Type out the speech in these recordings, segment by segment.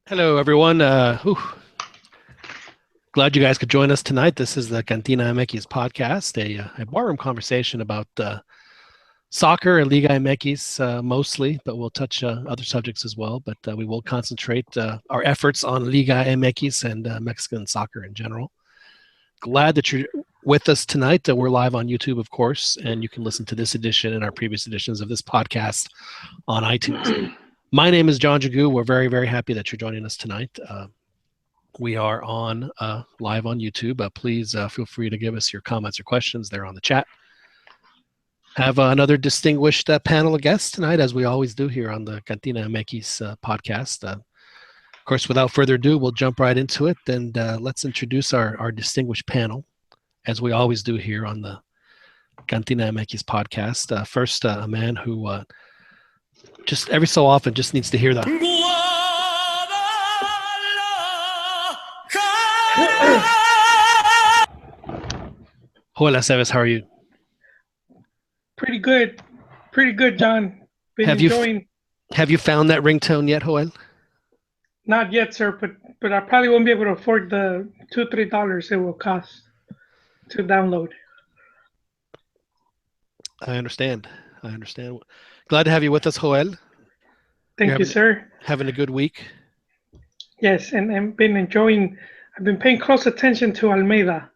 Hello, everyone. Glad you guys could join us tonight. This is the CantinaMX Podcast, a barroom conversation about soccer and LigaMX mostly, but we'll touch other subjects as well. But we will concentrate our efforts on LigaMX and Mexican soccer in general. Glad that you're with us tonight. We're live on YouTube, of course, and you can listen to this edition and our previous editions of this podcast on iTunes. My name is John Jagu. We're very, very happy that you're joining us tonight. We are on live on YouTube. Please feel free to give us your comments or questions there on the chat. Have another distinguished panel of guests tonight, as we always do here on the CantinaMX podcast. Of course, without further ado, we'll jump right into it, and let's introduce our distinguished panel, as we always do here on the CantinaMX podcast. First, a man who just every so often just needs to hear that. Hola, Seves, how are you? Pretty good, John. Been enjoying. Have you found that ringtone yet, Joel? Not yet, sir, but I probably won't be able to afford the $2-3 it will cost to download. I understand. Glad to have you with us, Joel. Thank you, sir. Having a good week? Yes, and I've been paying close attention to Almeida.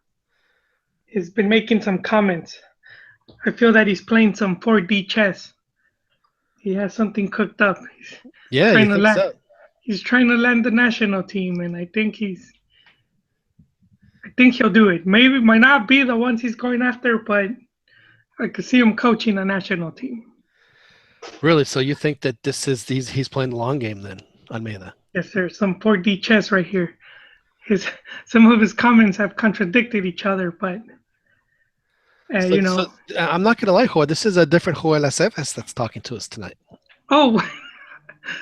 He's been making some comments. I feel that he's playing some 4D chess. He has something cooked up. He's trying to land the national team, and I think he'll do it. Maybe it might not be the ones he's going after, but I could see him coaching a national team. Really? So you think that he's playing the long game then, Almeida? Yes, sir. Some 4D chess right here. Some of his comments have contradicted each other, but So I'm not gonna lie, Joel. This is a different Joel Aceves that's talking to us tonight. Oh,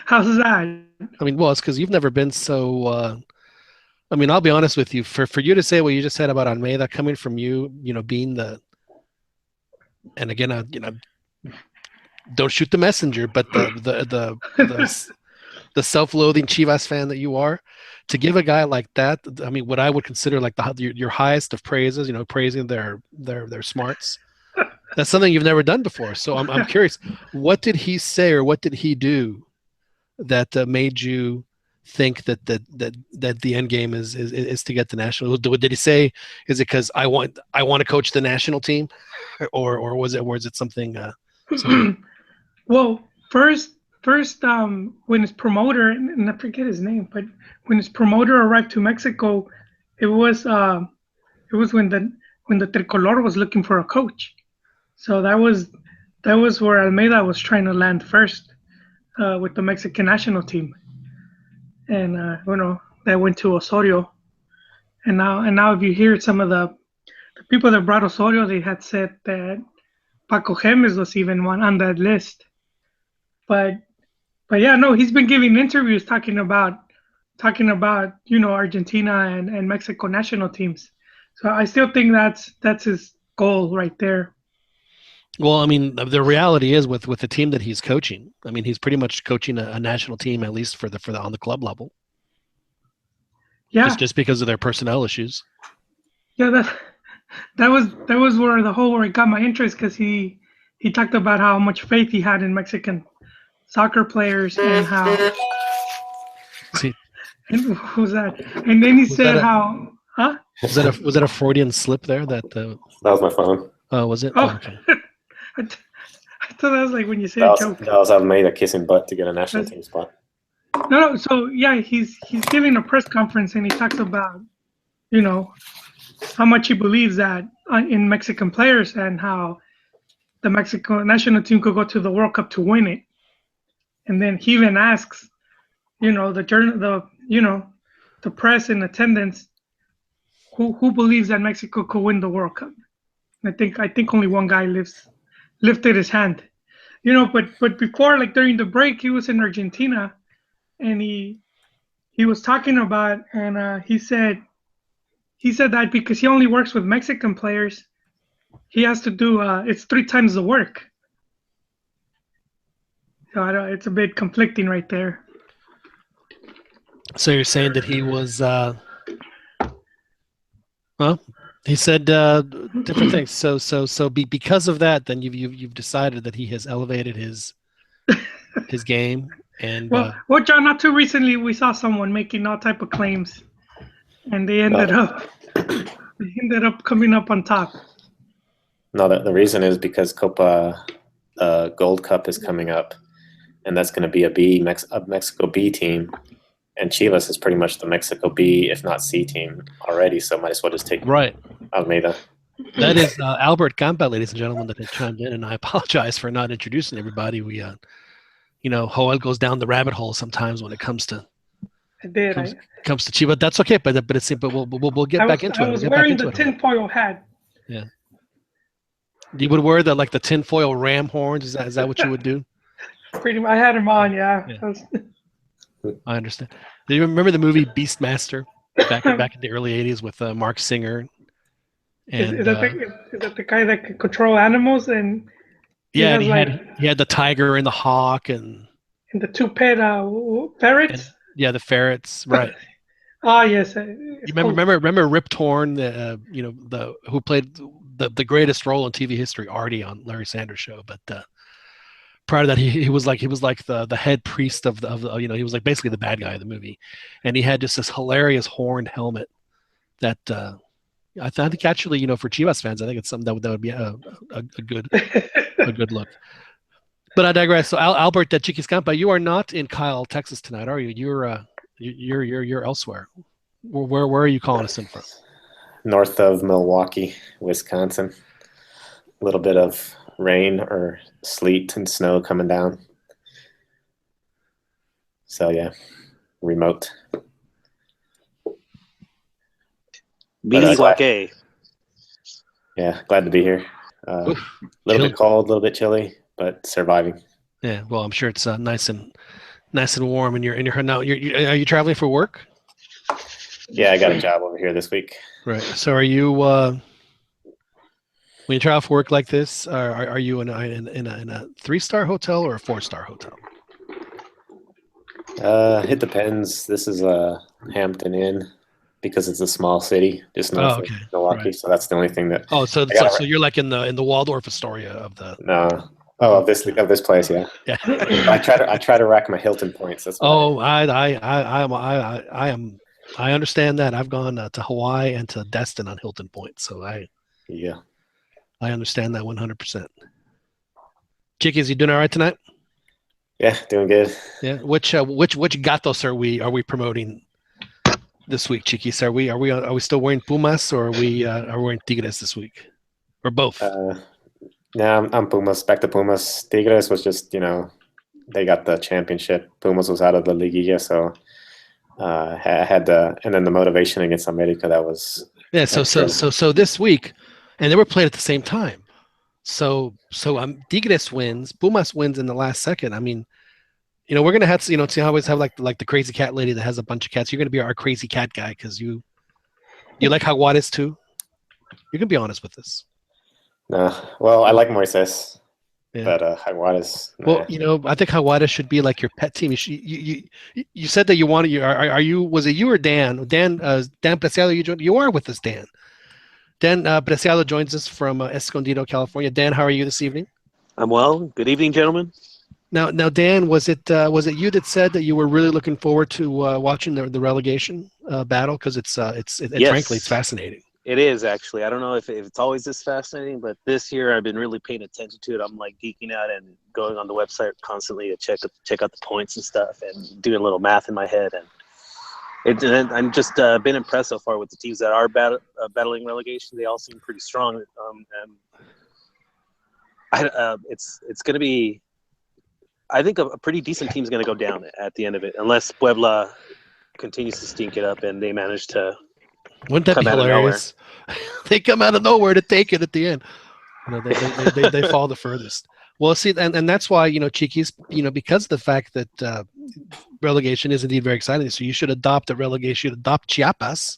how's that? I mean, well, it's because you've never been so. I mean, I'll be honest with you. For you to say what you just said about Almeida, coming from you, being the, and again, don't shoot the messenger, but the self-loathing Chivas fan that you are, to give a guy like that, I mean, what I would consider like your highest of praises, praising their smarts. That's something you've never done before. So I'm curious, what did he say or what did he do that made you think that the end game is to get the national? Did he say, is it because I want to coach the national team, or was it something? Well, first, when his promoter, and I forget his name, but when his promoter arrived to Mexico, it was when the Tricolor was looking for a coach. So that was where Almeida was trying to land first with the Mexican national team, and that went to Osorio, and now if you hear some of the people that brought Osorio, they had said that Paco Gemes was even one on that list. But yeah, no, he's been giving interviews talking about Argentina and Mexico national teams. So I still think that's his goal right there. Well, I mean, the reality is with the team that he's coaching, I mean, he's pretty much coaching a national team, at least for the on the club level. Yeah, just because of their personnel issues. Yeah, that was where it got my interest, because he talked about how much faith he had in Mexican soccer players and how. See, and who's that? And then he said how. Huh? Was that a Freudian slip there? That was my phone. Oh, was it? Oh, okay. I thought that was like when you say a joke. That was Almeida kissing butt to get a national team spot. No. So yeah, he's giving a press conference and he talks about, how much he believes that in Mexican players and how the Mexico national team could go to the World Cup to win it. And then he even asks, the press in attendance, who believes that Mexico could win the World Cup. I think only one guy lifted his hand, but before, like during the break, he was in Argentina, and he was talking about, and he said that because he only works with Mexican players, he has to do it's 3 times the work. So it's a bit conflicting right there. So you're saying that he was, well, he said different things. So because of that, then you've decided that he has elevated his game, and Well, John, not too recently we saw someone making all type of claims, and they ended up coming up on top. No, the reason is because Copa Gold Cup is coming up, and that's going to be a Mexico B team, and Chivas is pretty much the Mexico B, if not C team already. So might as well just take right. Almeida. That is Albert Campa, ladies and gentlemen, that has chimed in, and I apologize for not introducing everybody. We, Joel goes down the rabbit hole sometimes when it comes to Chivas. That's okay, but we'll get back into it. I was wearing the tinfoil hat. Yeah. You would wear the tinfoil ram horns. Is that what you would do? Pretty much. I had them on. Yeah. I understand. Do you remember the movie Beastmaster back in the early '80s with Mark Singer? And is that the guy that can control animals? And he had the tiger and the hawk and the two ferrets. The ferrets, right? Yes. You remember Rip Torn, who played the greatest role in TV history, Artie, on Larry Sanders Show. But prior to that, he was like the head priest of he was like basically the bad guy of the movie, and he had just this hilarious horned helmet that I think actually for Chivas fans, I think it's something that would be a good look. But I digress. So Albert Chiquiscampa, you are not in Kyle, Texas tonight, are you? You're elsewhere. Where are you calling us in from? North of Milwaukee, Wisconsin. A little bit of rain or sleet and snow coming down. So yeah, remote. Yeah, glad to be here. A little bit cold, a little bit chilly, but surviving. Yeah, well, I'm sure it's nice and warm. And you're now. Are you traveling for work? Yeah, I got a job over here this week. Right. So are you? When you travel for work like this, are you in a 3-star hotel or a 4-star hotel? It depends. This is a Hampton Inn because it's a small city, just north of Milwaukee. Right. So that's the only thing that. Oh, so you're like in the Waldorf Astoria of the. No. Oh, of this place, yeah. Yeah. I try to rack my Hilton points. That's I understand that. I've gone to Hawaii and to Destin on Hilton points, so I understand that 100%. Chickies, you doing all right tonight? Yeah, doing good. Yeah. Which gatos are we promoting this week, Chiquis? Are we still wearing Pumas, or are we wearing Tigres this week, or both? No, I'm Pumas. Back to Pumas. Tigres was just they got the championship. Pumas was out of the Liguilla, so I had and then the motivation against America, that was So this week, and they were played at the same time. So Tigres wins, Pumas wins in the last second. I mean, we're gonna have to see, always have like the crazy cat lady that has a bunch of cats. You're gonna be our crazy cat guy because you like Jaguares too. You can be honest with this. No, well, I like Moises. Yeah. But Jaguares. Well, I think Jaguares should be like your pet team. You said that you wanted. Was it you or Dan? Dan Preciado, you are with us, Dan. Dan Preciado joins us from Escondido, California. Dan, how are you this evening? I'm well. Good evening, gentlemen. Now, Dan, was it you that said that you were really looking forward to watching the relegation battle because it's yes. Frankly, it's fascinating. It is, actually. I don't know if it's always this fascinating, but this year I've been really paying attention to it. I'm like geeking out and going on the website constantly to check out the points and stuff and doing a little math in my head. And I'm just been impressed so far with the teams that are battling relegation. They all seem pretty strong. It's going to be, I think, a pretty decent team is going to go down at the end of it, unless Puebla continues to stink it up and they manage to. Wouldn't that be hilarious? They come out of nowhere to take it at the end. They fall the furthest. Well, see, and that's why, Chiquis, because of the fact that relegation is indeed very exciting. So you should adopt a relegation. You should adopt Chiapas.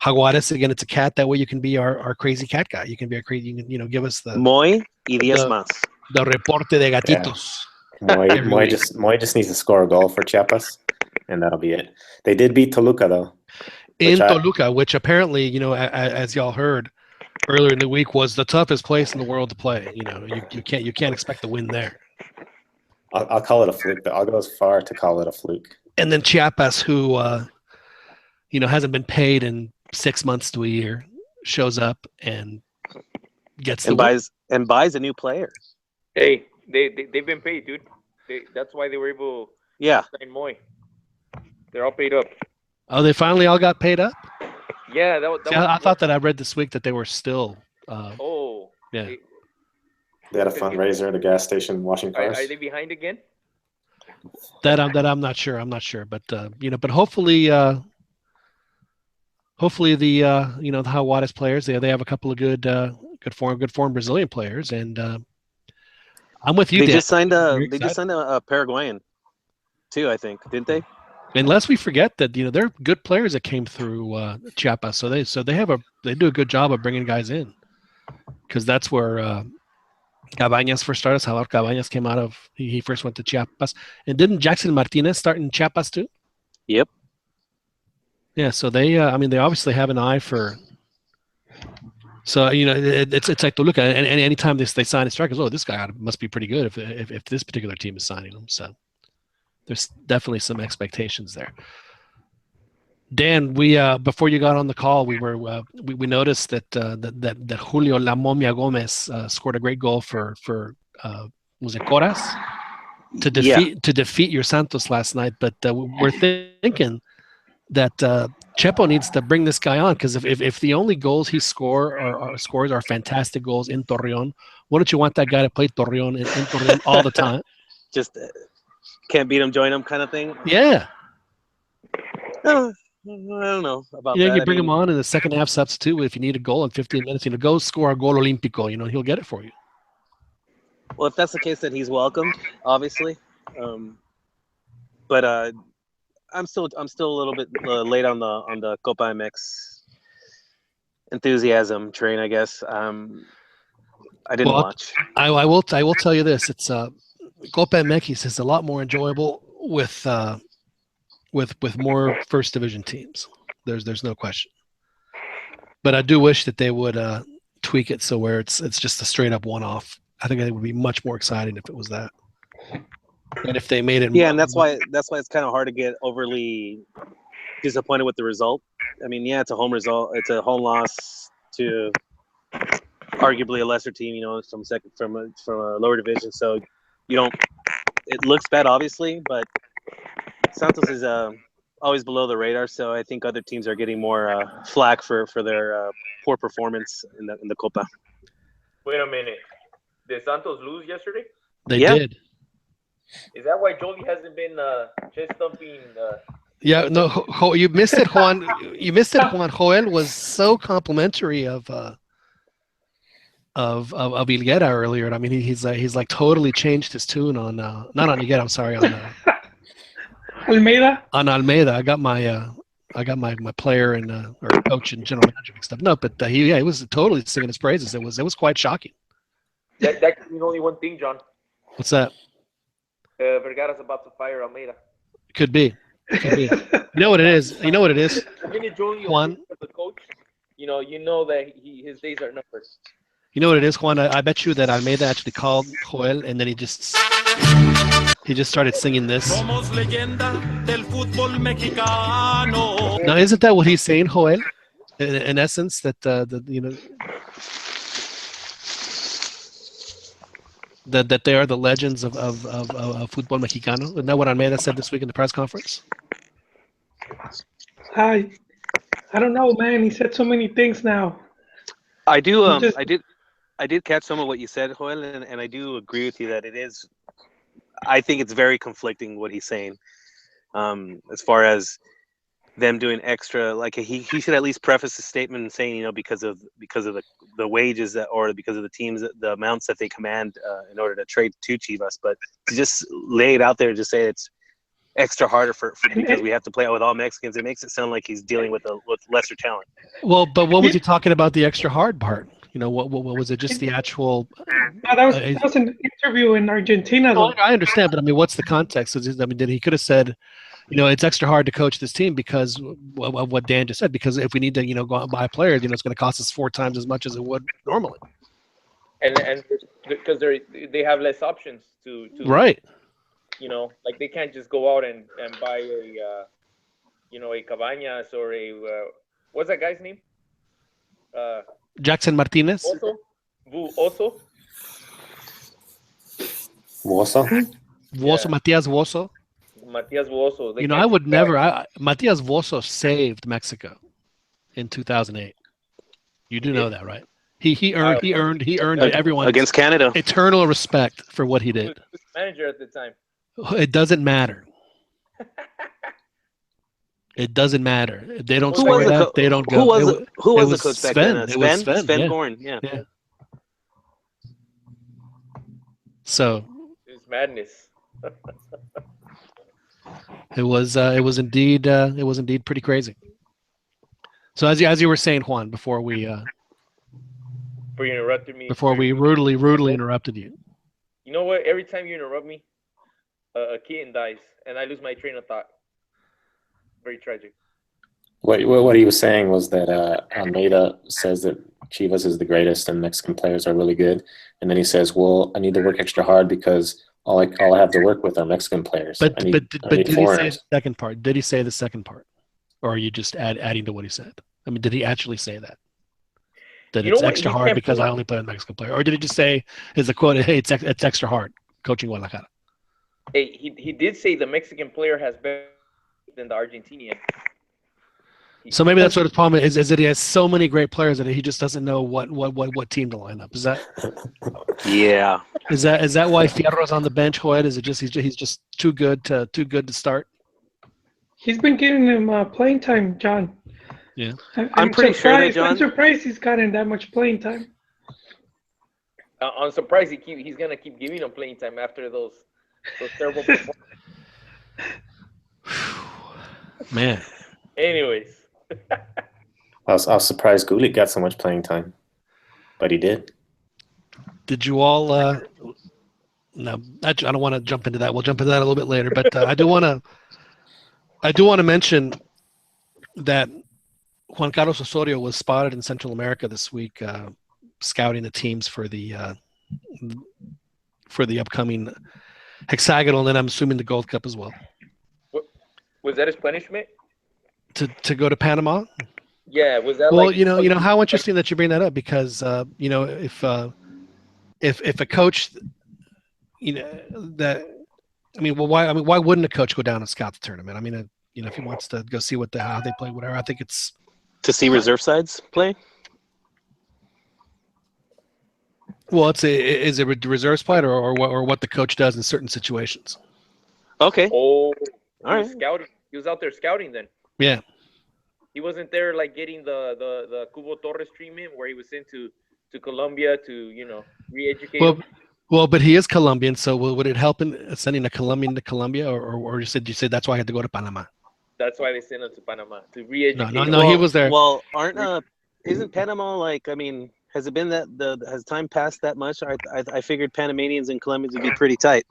Jaguares, again, it's a cat. That way you can be our crazy cat guy. You can be our crazy, you can, give us the Moy y 10 más. The reporte de gatitos. Yeah. Moy just needs to score a goal for Chiapas. and that'll be it. They did beat Toluca though. In Toluca, which apparently, as y'all heard earlier in the week, was the toughest place in the world to play. You can't expect to win there. I'll call it a fluke, though. I'll go as far to call it a fluke. And then Chiapas, who hasn't been paid in 6 months to a year, shows up and gets buys a new player. Hey, they've been paid, dude. That's why they were able to sign Moy. They're all paid up. Oh, they finally all got paid up? Yeah, I thought that I read this week that they were still. Yeah. They had a fundraiser at a gas station washing cars. Are they behind again? That I'm not sure. I'm not sure, but but hopefully the the Jaguares players they have a couple of good form Brazilian players, and I'm with you. They Dan. just signed a Paraguayan too, I think, didn't they? Unless we forget that they're good players that came through Chiapas, so they do a good job of bringing guys in, because that's where Cabañas first started. Salvador Cabañas came out of he first went to Chiapas, and didn't Jackson Martinez start in Chiapas too? Yep. Yeah, so they they obviously have an eye for. So it's like to look at, and anytime they sign strikers, this guy must be pretty good if this particular team is signing him. So there's definitely some expectations there. Dan, we before you got on the call, we noticed that Julio La Momia Gomez scored a great goal for was it Coras to defeat your Santos last night. But we're thinking that Chepo needs to bring this guy on, because if the only goals he scores are fantastic goals in Torreon, wouldn't you want that guy to play Torreon in Torreon all the time? Just can't beat him, join him kind of thing. Yeah. I don't know about that. You bring him on in the second half substitute if you need a goal in 15 minutes. Go score a goal Olímpico. He'll get it for you. Well, if that's the case, then he's welcomed, obviously. But I'm still a little bit late on the Copa MX enthusiasm train, I guess. I didn't watch. I will tell you this: it's Copa MX is a lot more enjoyable with more first division teams. There's no question. But I do wish that they would tweak it so where it's just a straight up one-off. I think it would be much more exciting if it was that. And if they made it, and that's why it's kind of hard to get overly disappointed with the result. I mean, it's a home result. It's a home loss to arguably a lesser team, from a lower division. So it looks bad, obviously, but Santos is always below the radar. So I think other teams are getting more flack for their poor performance in the Copa. Wait a minute. Did Santos lose yesterday? They did. Is that why Jolie hasn't been chest thumping? Yeah, no, you missed it, Juan. You missed it, Juan. Joel was so complimentary of Higuera earlier. I mean, he's like totally changed his tune on not on Higuera. I'm sorry, on Almeida. On Almeida, I got my player and or coach and general manager mixed up. No, but he was totally singing his praises. It was quite shocking. That could mean only one thing, John. What's that? Vergara's about to fire Almeida. Could be. You know what it is? Juan, the coach, you know that his days are numbered. You know what it is, Juan? I bet you that Almeida actually called Joel, and then he just started singing this. Now, isn't that what he's saying, Joel? In essence, that that they are the legends of football mexicano. Isn't that what Almeida said this week in the press conference? I don't know, man. He said so many things now. I do. I did catch some of what you said, Joel, and I do agree with you that it is. I think it's very conflicting what he's saying, as far as them doing extra. Like he should at least preface his statement saying, because of the wages that, or because of the teams, the amounts that they command in order to trade to Chivas. But to just lay it out there, just say it's extra harder for because we have to play out with all Mexicans, it makes it sound like he's dealing with lesser talent. Well, but what was he talking about the extra hard part? What was it? Just the actual? No, that was an interview in Argentina. I understand, but I mean, what's the context? Did he could have said, it's extra hard to coach this team because of what Dan just said. Because if we need to, go out and buy players, it's going to cost us 4 times as much as it would normally. And because they have less options to right. Like they can't just go out and buy a Cabañas or a what's that guy's name? Jackson Martinez. Oso. Woso? Matias Woso. Matias Woso. I would never. Matias Woso saved Mexico in 2008. You do know that, right? He earned everyone against Canada eternal respect for what he did. He was manager at the time. It doesn't matter. It doesn't matter. If they don't score that, they don't go. Who was the coach back then? It was Sven. Yeah. Goran. Yeah. So it's madness. it was indeed pretty crazy. So as you were saying, Juan, before you interrupted me. Before we rudely interrupted you. You know what? Every time you interrupt me, a kitten dies, and I lose my train of thought. Very tragic. What he was saying was that Almeida says that Chivas is the greatest and Mexican players are really good, and then he says, "Well, I need to work extra hard because all I have to work with are Mexican players." But did he say the second part? Did he say the second part, or are you just adding to what he said? I mean, did he actually say that? That it's extra hard because I only play with Mexican player, or did he just say as a quote, "Hey, it's extra hard coaching Guadalajara"? Hey, he did say the Mexican player has better than the Argentinian. So maybe that's what his problem is that he has so many great players that he just doesn't know what team to line up. Is that? Yeah. Is that why Fierro's on the bench, Joel? Is it just he's just too good to start? He's been giving him playing time, John. Yeah. I'm pretty sure that John. I'm surprised he's gotten that much playing time. I'm surprised he's gonna keep giving him playing time after those terrible performances. Man. Anyways. I was surprised Gullit got so much playing time, but he did. Did you all? No, I don't want to jump into that. We'll jump into that a little bit later. But I do want to mention that Juan Carlos Osorio was spotted in Central America this week, scouting the teams for the upcoming hexagonal, and then I'm assuming the Gold Cup as well. What was that his punishment? To go to Panama? Yeah, was that? Well, how interesting that you bring that up because if a coach, why wouldn't a coach go down and scout the tournament? I mean, if he wants to go see how they play, whatever. I think it's to see reserve sides play. Well, is it a reserves play or what the coach does in certain situations? Okay. Oh, all right. Scouting. He was out there scouting then. Yeah. He wasn't there like getting the Cubo Torres treatment where he was sent to Colombia to re-educate. Well, but he is Colombian, so would it help in sending a Colombian to Colombia, or you said that's why I had to go to Panama? That's why they sent him to Panama to re-educate. No, he was there. Well, isn't Panama has it been has time passed that much? I figured Panamanians and Colombians would be pretty tight.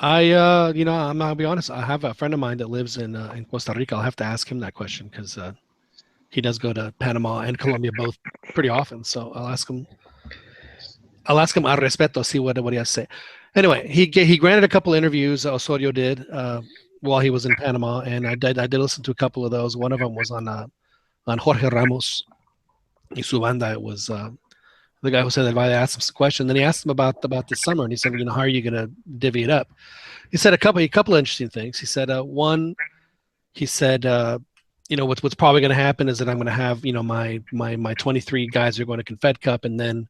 I'm gonna be honest. I have a friend of mine that lives in Costa Rica. I'll have to ask him that question because he does go to Panama and Colombia both pretty often. So I'll ask him al respeto, see what he has to say. Anyway, he granted a couple interviews. Osorio did while he was in Panama, and I did listen to a couple of those. One of them was on Jorge Ramos y su banda. It was the guy who said that I asked him some question. Then he asked him about this summer, and he said, how are you going to divvy it up? He said a couple of interesting things. He said what's probably going to happen is that I'm going to have my 23 guys are going to Confed Cup, and then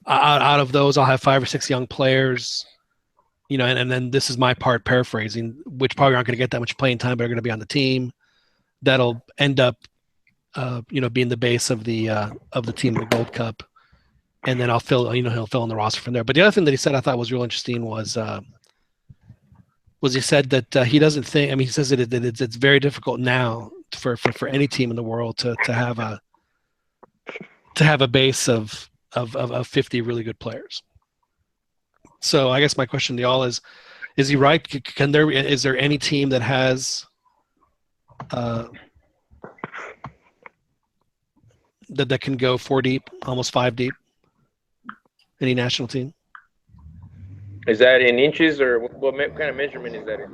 out of those I'll have 5 or 6 young players, and then this is my part paraphrasing, which probably aren't going to get that much playing time, but are going to be on the team. That'll end up being the base of the team in the Gold Cup, and then he'll fill in the roster from there. But the other thing that he said I thought was real interesting was he said that he doesn't think. I mean, he says that it's very difficult now for any team in the world to have a base of 50 really good players. So I guess my question to y'all is Is he right? Is there any team that has that can go 4 deep, almost 5 deep? Any national team? Is that in inches or what kind of measurement is that in?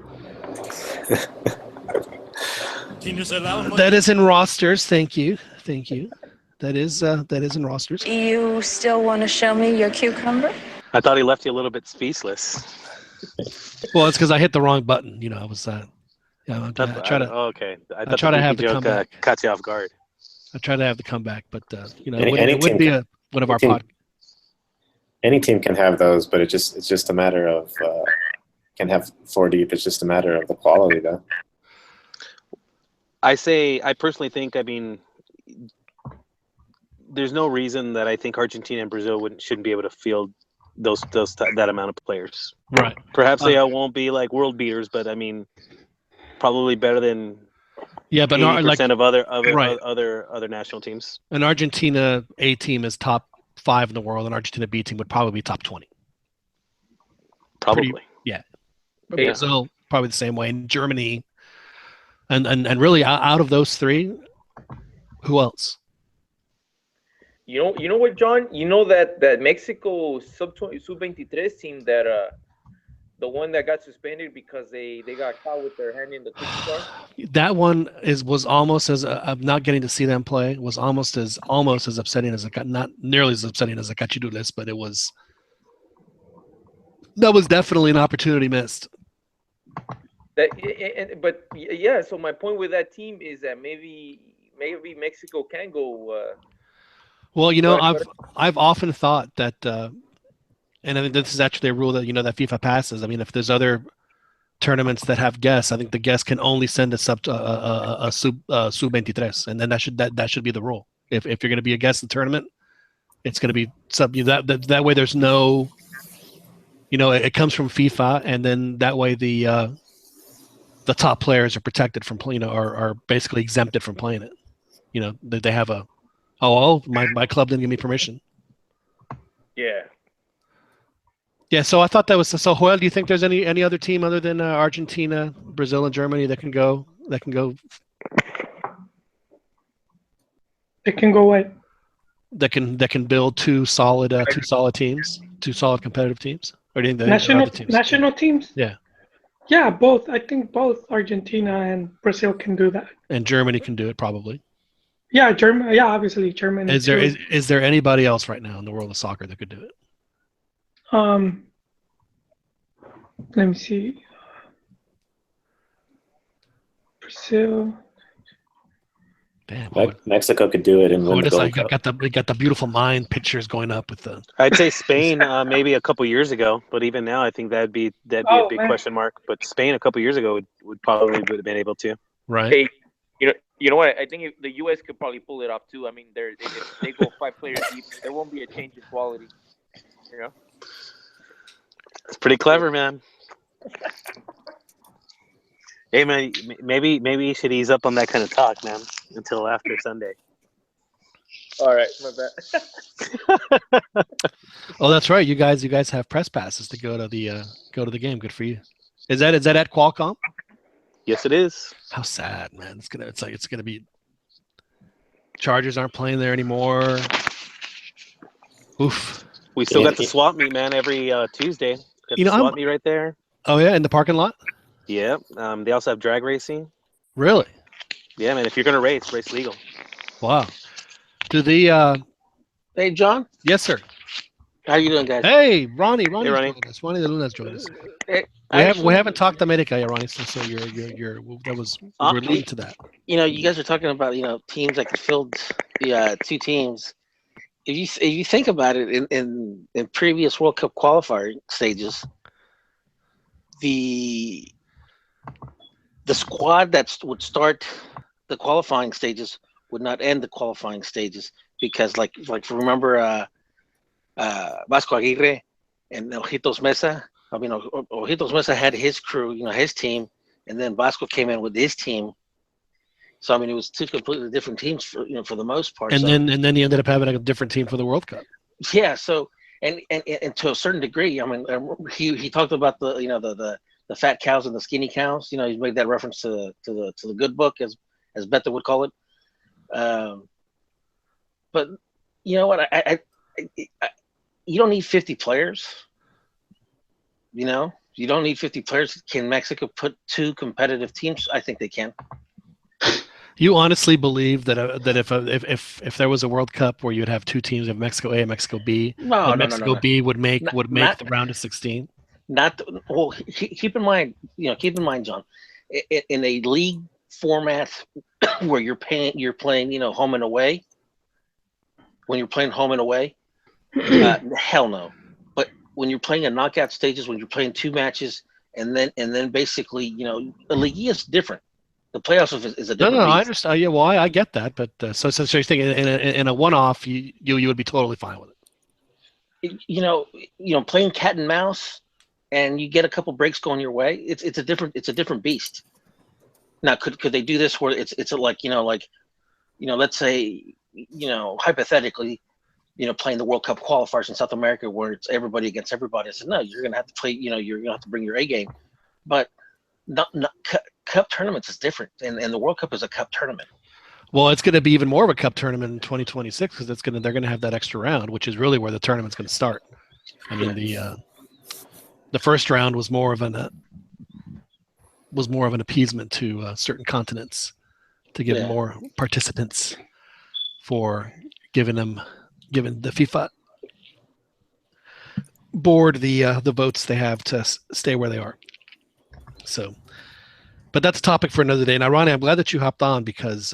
That is in rosters. Thank you. That is in rosters. You still want to show me your cucumber? I thought he left you a little bit speechless. Well, it's because I hit the wrong button. I was I try to. Okay. I try to have the joke comeback. Caught you off guard. I try to have the comeback, but Any it would be one of our podcasts. Any team can have those, but it's just a matter of can have 4 deep. It's just a matter of the quality, though. I personally think, there's no reason that I think Argentina and Brazil shouldn't be able to field that amount of players. Right. Perhaps they won't be like world beaters, but probably better than 80% of other national teams. An Argentina A team is top 5 in the world, and Argentina B team would probably be top 20. Probably. Brazil probably the same way. And Germany, and really out of those 3, who else? You know what, John? You know that Mexico sub-23 team, that the one that got suspended because they got caught with their hand in the cookie jar. That one was almost as not getting to see them play was almost as upsetting as not nearly as upsetting as a Cachirules, but that was definitely an opportunity missed. So my point with that team is that maybe Mexico can go. I've often thought that, and I think this is actually a rule that that FIFA passes. If there's other tournaments that have guests, I think the guests can only send a sub-23, and then that should be the rule. If you're going to be a guest in the tournament, it's going to be sub. That way, there's no, it comes from FIFA, and then that way the top players are protected from playing, are basically exempted from playing it. They have a. My club didn't give me permission. Yeah. Yeah, so I thought that was so. Joel, do you think there's any other team other than Argentina, Brazil, and Germany that can go? They can go what? That can build two solid teams, two solid competitive teams. Or do you think national teams? Yeah. Yeah, both. I think both Argentina and Brazil can do that. And Germany can do it probably. Yeah, Germany. Yeah, obviously Germany. Is there anybody else right now in the world of soccer that could do it? Let me see. Brazil. Damn. Mexico could do it and win the Gold Cup. We got the beautiful mind pictures going up with the. I'd say Spain maybe a couple years ago, but even now I think that'd be a big question mark. But Spain a couple years ago would have been able to. Right. Hey, you know what? I think the U.S. could probably pull it off too. If they go 5 players deep, there won't be a change in quality. It's pretty clever, man. Hey, man, maybe you should ease up on that kind of talk, man, until after Sunday. All right, my bad. Oh, that's right. You guys have press passes to go to the game. Good for you. Is that at Qualcomm? Yes, it is. How sad, man. It's gonna be. Chargers aren't playing there anymore. Oof. We still got the swap meet, man, every Tuesday. Got the swap meet right there. Oh yeah, in the parking lot. Yeah. They also have drag racing. Really? Yeah, man. If you're gonna race legal. Wow. Do the Hey, John. Yes, sir. How you doing, guys? Hey, Ronnie. Hey, Ronnie. Ronnie the Luna's joined us. Hey, We haven't talked America yet, Ronnie. So we're leading to that. You guys are talking about teams that could field the 2 teams. If you think about it, in previous World Cup qualifying stages, the squad that would start the qualifying stages would not end the qualifying stages because, like remember, Vasco Aguirre and Ojitos Mesa. Ojitos Mesa had his crew, his team, and then Vasco came in with his team. So it was 2 completely different teams for the most part. And then he ended up having a different team for the World Cup. Yeah. So and to a certain degree, he talked about the the fat cows and the skinny cows. You know, he's made that reference to the good book, as Beto would call it. But you know what? I you don't need 50 players. You know, you don't need 50 players. Can Mexico put 2 competitive teams? I think they can. You honestly believe that if there was a World Cup where you'd have 2 teams of Mexico A and Mexico B, Mexico B would make the round of 16? Well, keep in mind, John, in a league format where you're playing, you know, home and away. When you're playing home and away, hell no. But when you're playing in knockout stages, when you're playing 2 matches, and then basically, you know, a league is different. The playoffs is a different. No, beast. I understand. Yeah, well, I get that, but so you're thinking in a one-off, you would be totally fine with it. You know, playing cat and mouse, and you get a couple breaks going your way. It's a different beast. Now, could they do this where it's like let's say, you know, hypothetically, you know, playing the World Cup qualifiers in South America where it's everybody against everybody. I said, no, you're gonna have to play. You know, you're gonna have to bring your A game, but cup tournaments is different, and the World Cup is a cup tournament. Well, it's going to be even more of a cup tournament in 2026 because they're going to have that extra round, which is really where the tournament's going to start. I mean, the first round was more of an appeasement to certain continents to give more participants for giving the FIFA board the votes they have to stay where they are. So, but that's a topic for another day. Now, Ronnie, I'm glad that you hopped on because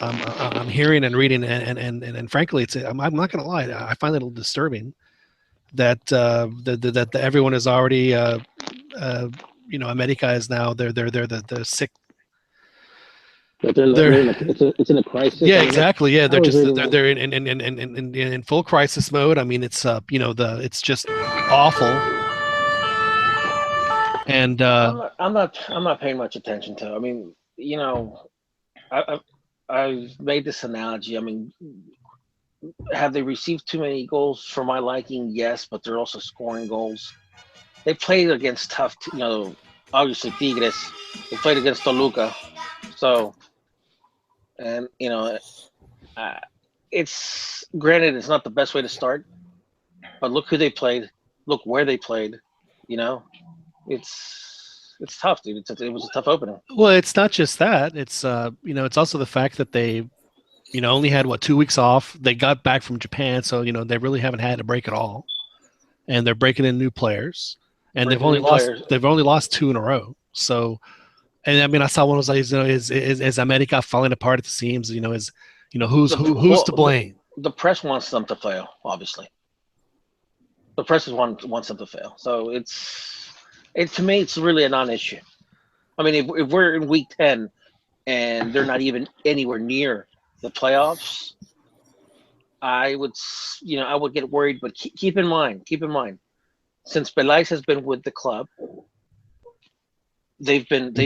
I'm hearing and reading and frankly, I'm not going to lie, I find it a little disturbing that that everyone is already you know, America is now they're the sick. It's in a crisis. Yeah, exactly. Yeah, they're in full crisis mode. I mean, it's you know, it's just awful. And I'm not paying much attention to. I mean, you know, I've made this analogy. I mean, have they received too many goals for my liking? Yes, but they're also scoring goals. They played against tough, you know, obviously Tigres. They played against Toluca, so, and you know, it's granted it's not the best way to start, but look who they played, look where they played, you know. It's tough, dude. It was a tough opening. Well, it's not just that. It's you know, it's also the fact that they, you know, only had 2 weeks off. They got back from Japan, so you know they really haven't had a break at all, and they're breaking in new players, and they've only lost 2 in a row. So, and I mean, I saw one was like, you know, is America falling apart at the seams? You know, who's to blame? The press wants them to fail, obviously. The press wants them to fail. So to me, it's really a non-issue. I mean, if we're in week 10 and they're not even anywhere near the playoffs, I would get worried. But keep in mind, since Peláez has been with the club, they've been a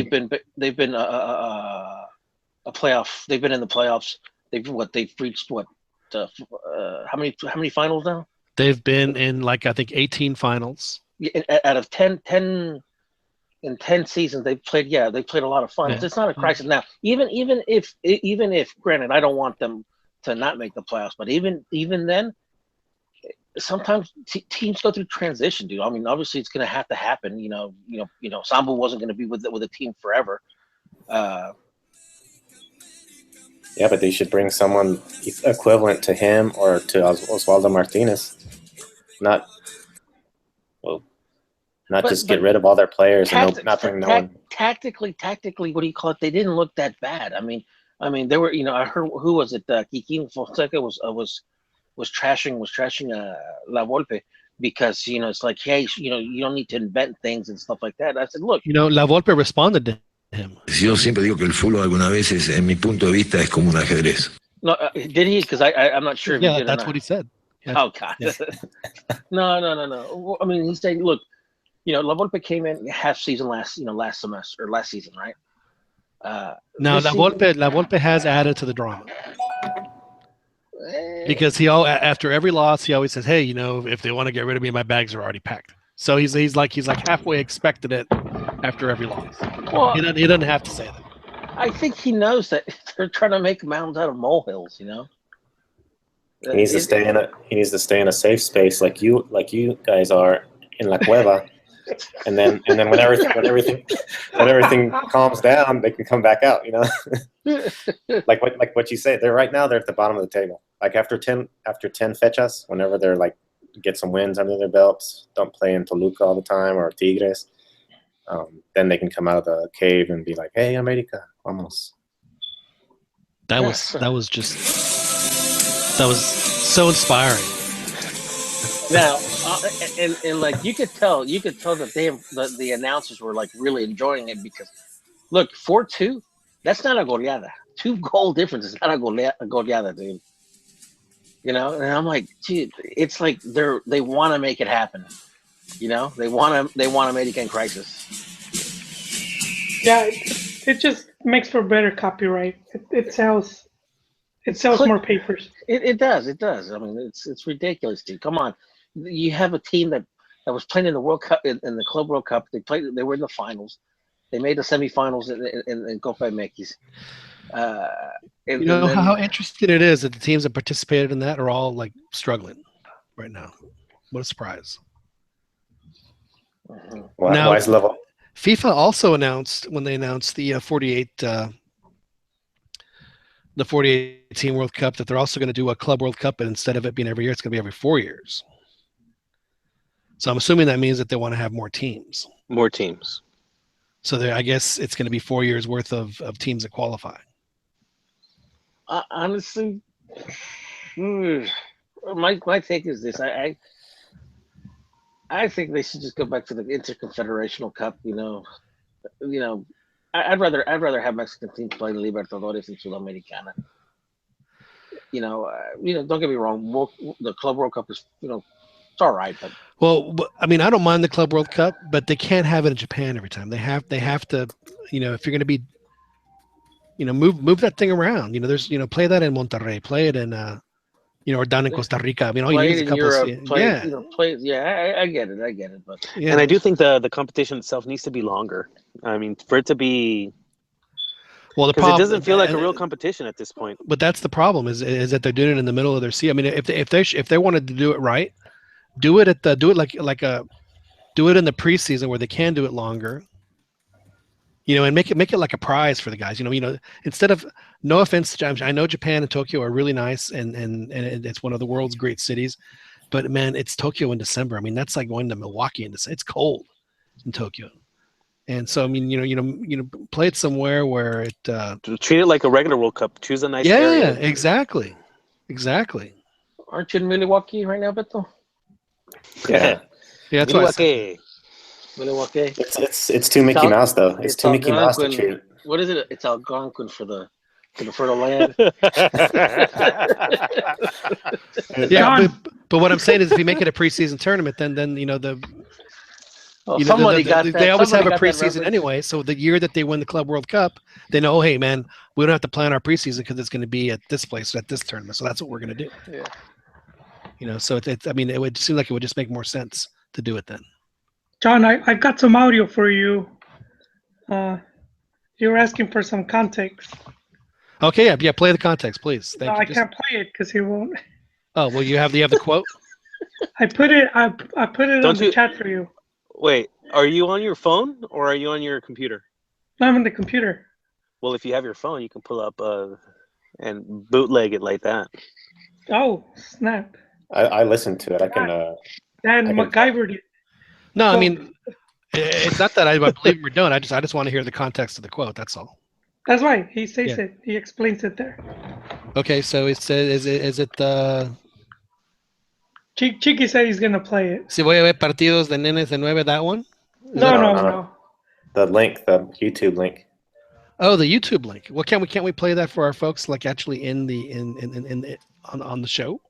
playoff. They've been in the playoffs. They've reached how many finals now? They've been in I think 18 finals. Out of 10 seasons they've played a lot of finals. It's not a crisis now. Even if granted, I don't want them to not make the playoffs, but even then, sometimes teams go through transition, dude. I mean, obviously it's going to have to happen. You know, Sambu wasn't going to be with the team forever. Yeah, but they should bring someone equivalent to him or to Oswaldo Martinez. Not just get rid of all their players and not bring no one. Tactically, what do you call it? They didn't look that bad. I mean, they were. You know, I heard who was it? Kiki Fonseca was trashing La Volpe because you know it's like, hey, you know, you don't need to invent things and stuff like that. I said, look, you know, La Volpe responded to him. Yo siempre digo que el fútbol algunas veces, en mi punto de vista, es como un ajedrez. No, did he? Because I'm not sure. If yeah, he did that's what he said. Yeah. Oh God. Yeah. No. I mean, he's saying, look, you know, La Volpe came in half season last season, right? Now La Volpe has added to the drama because after every loss he always says, hey, you know, if they want to get rid of me, my bags are already packed. So he's like halfway expected it after every loss. Well, He doesn't have to say that. I think he knows that they're trying to make mountains out of molehills. You know. He needs to stay in a safe space like you guys are in La Cueva. And then when everything calms down, they can come back out, you know. like what you say. They're right now they're at the bottom of the table. Like after 10 fechas, whenever they're like get some wins under their belts, don't play in Toluca all the time or Tigres, then they can come out of the cave and be like, "Hey, America, vamos." That was so inspiring. Now, and like you could tell that the announcers were like really enjoying it because, look, 4-2, that's not a goleada. 2 goal difference is not a goleada, dude. You know, and I'm like, dude, it's like they want to make it happen. You know, they want American crisis. Yeah, it just makes for better copyright. It sells more papers. It does. I mean, it's ridiculous, dude. Come on. You have a team that was playing in the World Cup, in the Club World Cup. They were in the finals. They made the semifinals in Copa MX. You know how interesting it is that the teams that participated in that are all like struggling right now. What a surprise! Now, wise level. FIFA also announced when they announced the 48 team World Cup that they're also going to do a Club World Cup, and instead of it being every year, it's going to be every 4 years. So I'm assuming that means that they want to have more teams. More teams. So I guess it's going to be 4 years worth of teams that qualify. Honestly, my take is this: I think they should just go back to the Interconfederational Cup. You know, I'd rather have Mexican teams play Libertadores and Sudamericana. You know, don't get me wrong. The Club World Cup is, it's all right, but I mean, I don't mind the Club World Cup, but they can't have it in Japan every time. They have to, if you're going to be, move that thing around. There's, play that in Monterrey, play it in, or down in Costa Rica. I mean, all you need is a couple Europe, I get it, but and I do think the competition itself needs to be longer. I mean, for it to be. Well, the problem, it doesn't feel like a real competition at this point. But that's the problem is that they're doing it in the middle of their season. I mean, if they wanted to do it right, do it in the preseason where they can do it longer. And make it like a prize for the guys. Instead of, no offense, I know Japan and Tokyo are really nice, and it's one of the world's great cities, but man, it's Tokyo in December. I mean, that's like going to Milwaukee in December. It's cold in Tokyo. And so, I mean, play it somewhere where it treat it like a regular World Cup. Choose a nice area. Yeah, exactly. Aren't you in Milwaukee right now, Beto? Yeah. Yeah, that's Milwaukee. It's too Mickey Mouse though. It's too Mickey Mouse to treat. What is it? It's Algonquin for the fertile land. Yeah, but what I'm saying is, if you make it a preseason tournament, then they always have a preseason anyway. So the year that they win the Club World Cup, they know, oh, hey man, we don't have to plan our preseason because it's going to be at this place at this tournament. So that's what we're going to do. Yeah. So I mean, it would seem like it would just make more sense to do it then. John, I've got some audio for you. You were asking for some context. Okay, yeah, play the context, please. Thank you. I can't play it because he won't. Oh, well, you have the quote? I put it on the chat for you. Wait, are you on your phone or are you on your computer? I'm on the computer. Well, if you have your phone, you can pull up and bootleg it like that. Oh, snap. I listened to it. I can. Dan MacGyvered it. No, I mean, it's not that I believe we're doing. I just want to hear the context of the quote. That's all. That's right. He says it. He explains it there. Okay, so it says, is it Chiqui said he's gonna play it. Si voy a ver partidos de nenes de 9, that one? No. The link, the YouTube link. Oh, the YouTube link. Well, can't we play that for our folks, like actually on the show?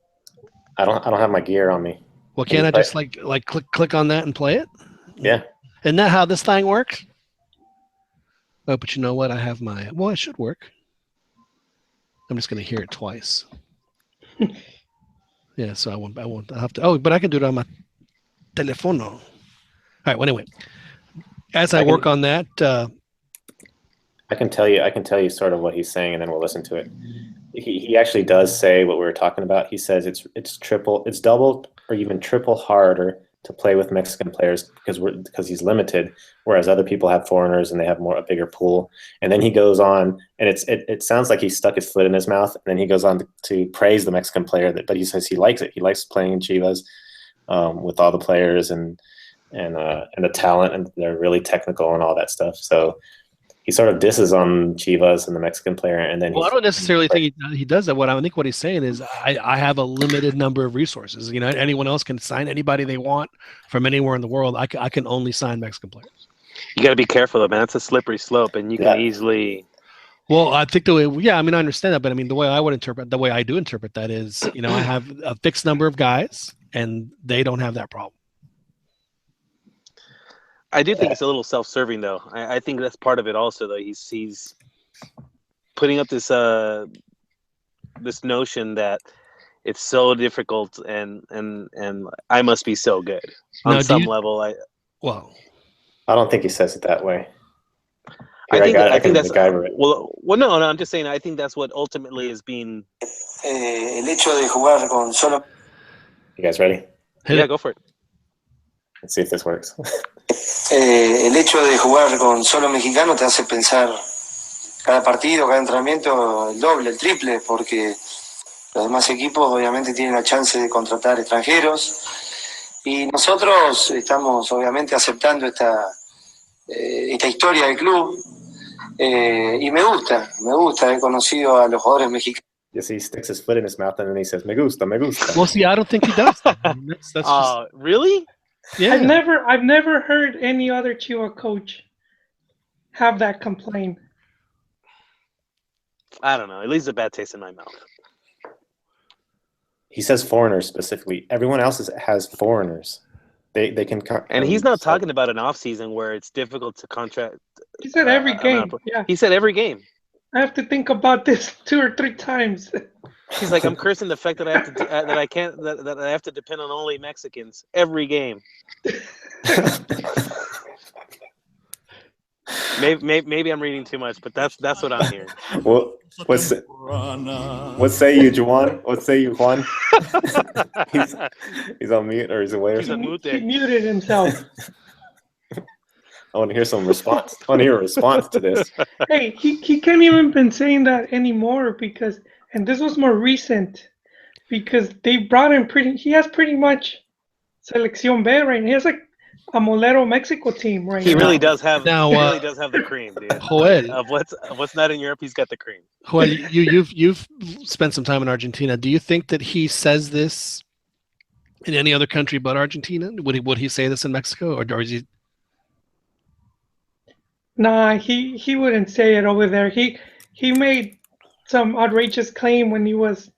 I don't have my gear on me. Well, can't I just like click on that and play it? Yeah. Isn't that how this thing works? Oh, but you know what? I have well, it should work. I'm just going to hear it twice. Yeah, so I won't have to. Oh, but I can do it on my telefono. All right. Well, anyway, as I work on that, I can tell you sort of what he's saying, and then we'll listen to it. He actually does say what we were talking about. He says it's double or even triple harder to play with Mexican players because he's limited, whereas other people have foreigners and they have a bigger pool. And then he goes on, and it sounds like he stuck his foot in his mouth. And then he goes on to praise the Mexican player, but he says he likes it. He likes playing in Chivas with all the players and the talent, and they're really technical and all that stuff. So he sort of disses on Chivas and the Mexican player, and then I don't necessarily think he does that. I think what he's saying is I have a limited number of resources. Anyone else can sign anybody they want from anywhere in the world. I can only sign Mexican players. You got to be careful, though, man. It's a slippery slope, and you can easily. Well, I think I understand that, but the way I do interpret that is, I have a fixed number of guys, and they don't have that problem. I do think it's a little self-serving, though. I think that's part of it also, though. He's putting up this this notion that it's so difficult and I must be so good on some level. I don't think he says it that way. I think that's no. I'm just saying. I think that's what ultimately is being. El hecho de jugar con solo. You guys ready? Yeah, go for it. Let's see if this works. El hecho de jugar con solo mexicano te hace pensar cada partido, cada entrenamiento, el doble, el triple, porque los demás equipos obviamente tienen la chance de contratar extranjeros y nosotros estamos obviamente aceptando esta historia del club y me gusta, he conocido a los jugadores mexicanos. Yes, he sticks his foot in his mouth and then he says, me gusta. Well, see, I don't think he does. That's just... Really? Yeah. I've never heard any other Chihuahua coach have that complaint. I don't know. It leaves a bad taste in my mouth. He says foreigners specifically. Everyone else has foreigners. They can. And he's not talking about an off season where it's difficult to contract. He said every game. Yeah. He said every game. I have to think about this 2 or 3 times. He's like, I'm cursing the fact that I have to that I have to depend on only Mexicans every game. Maybe I'm reading too much, but that's what I'm hearing. Well, what say you, Juan? What say you, Juan? he's on mute or he's away or something. He muted himself. I want to hear some response. I want to hear a response to this. Hey, he can't even been saying that anymore because, and this was more recent, because they brought him he has pretty much Selección B right now. He has like a Molero Mexico team right now. He really does have the cream, dude. Joel, of what's not in Europe, he's got the cream. Joel, you've spent some time in Argentina. Do you think that he says this in any other country but Argentina? Would he say this in Mexico, or is he? Nah, he wouldn't say it over there. He made some outrageous claim when he was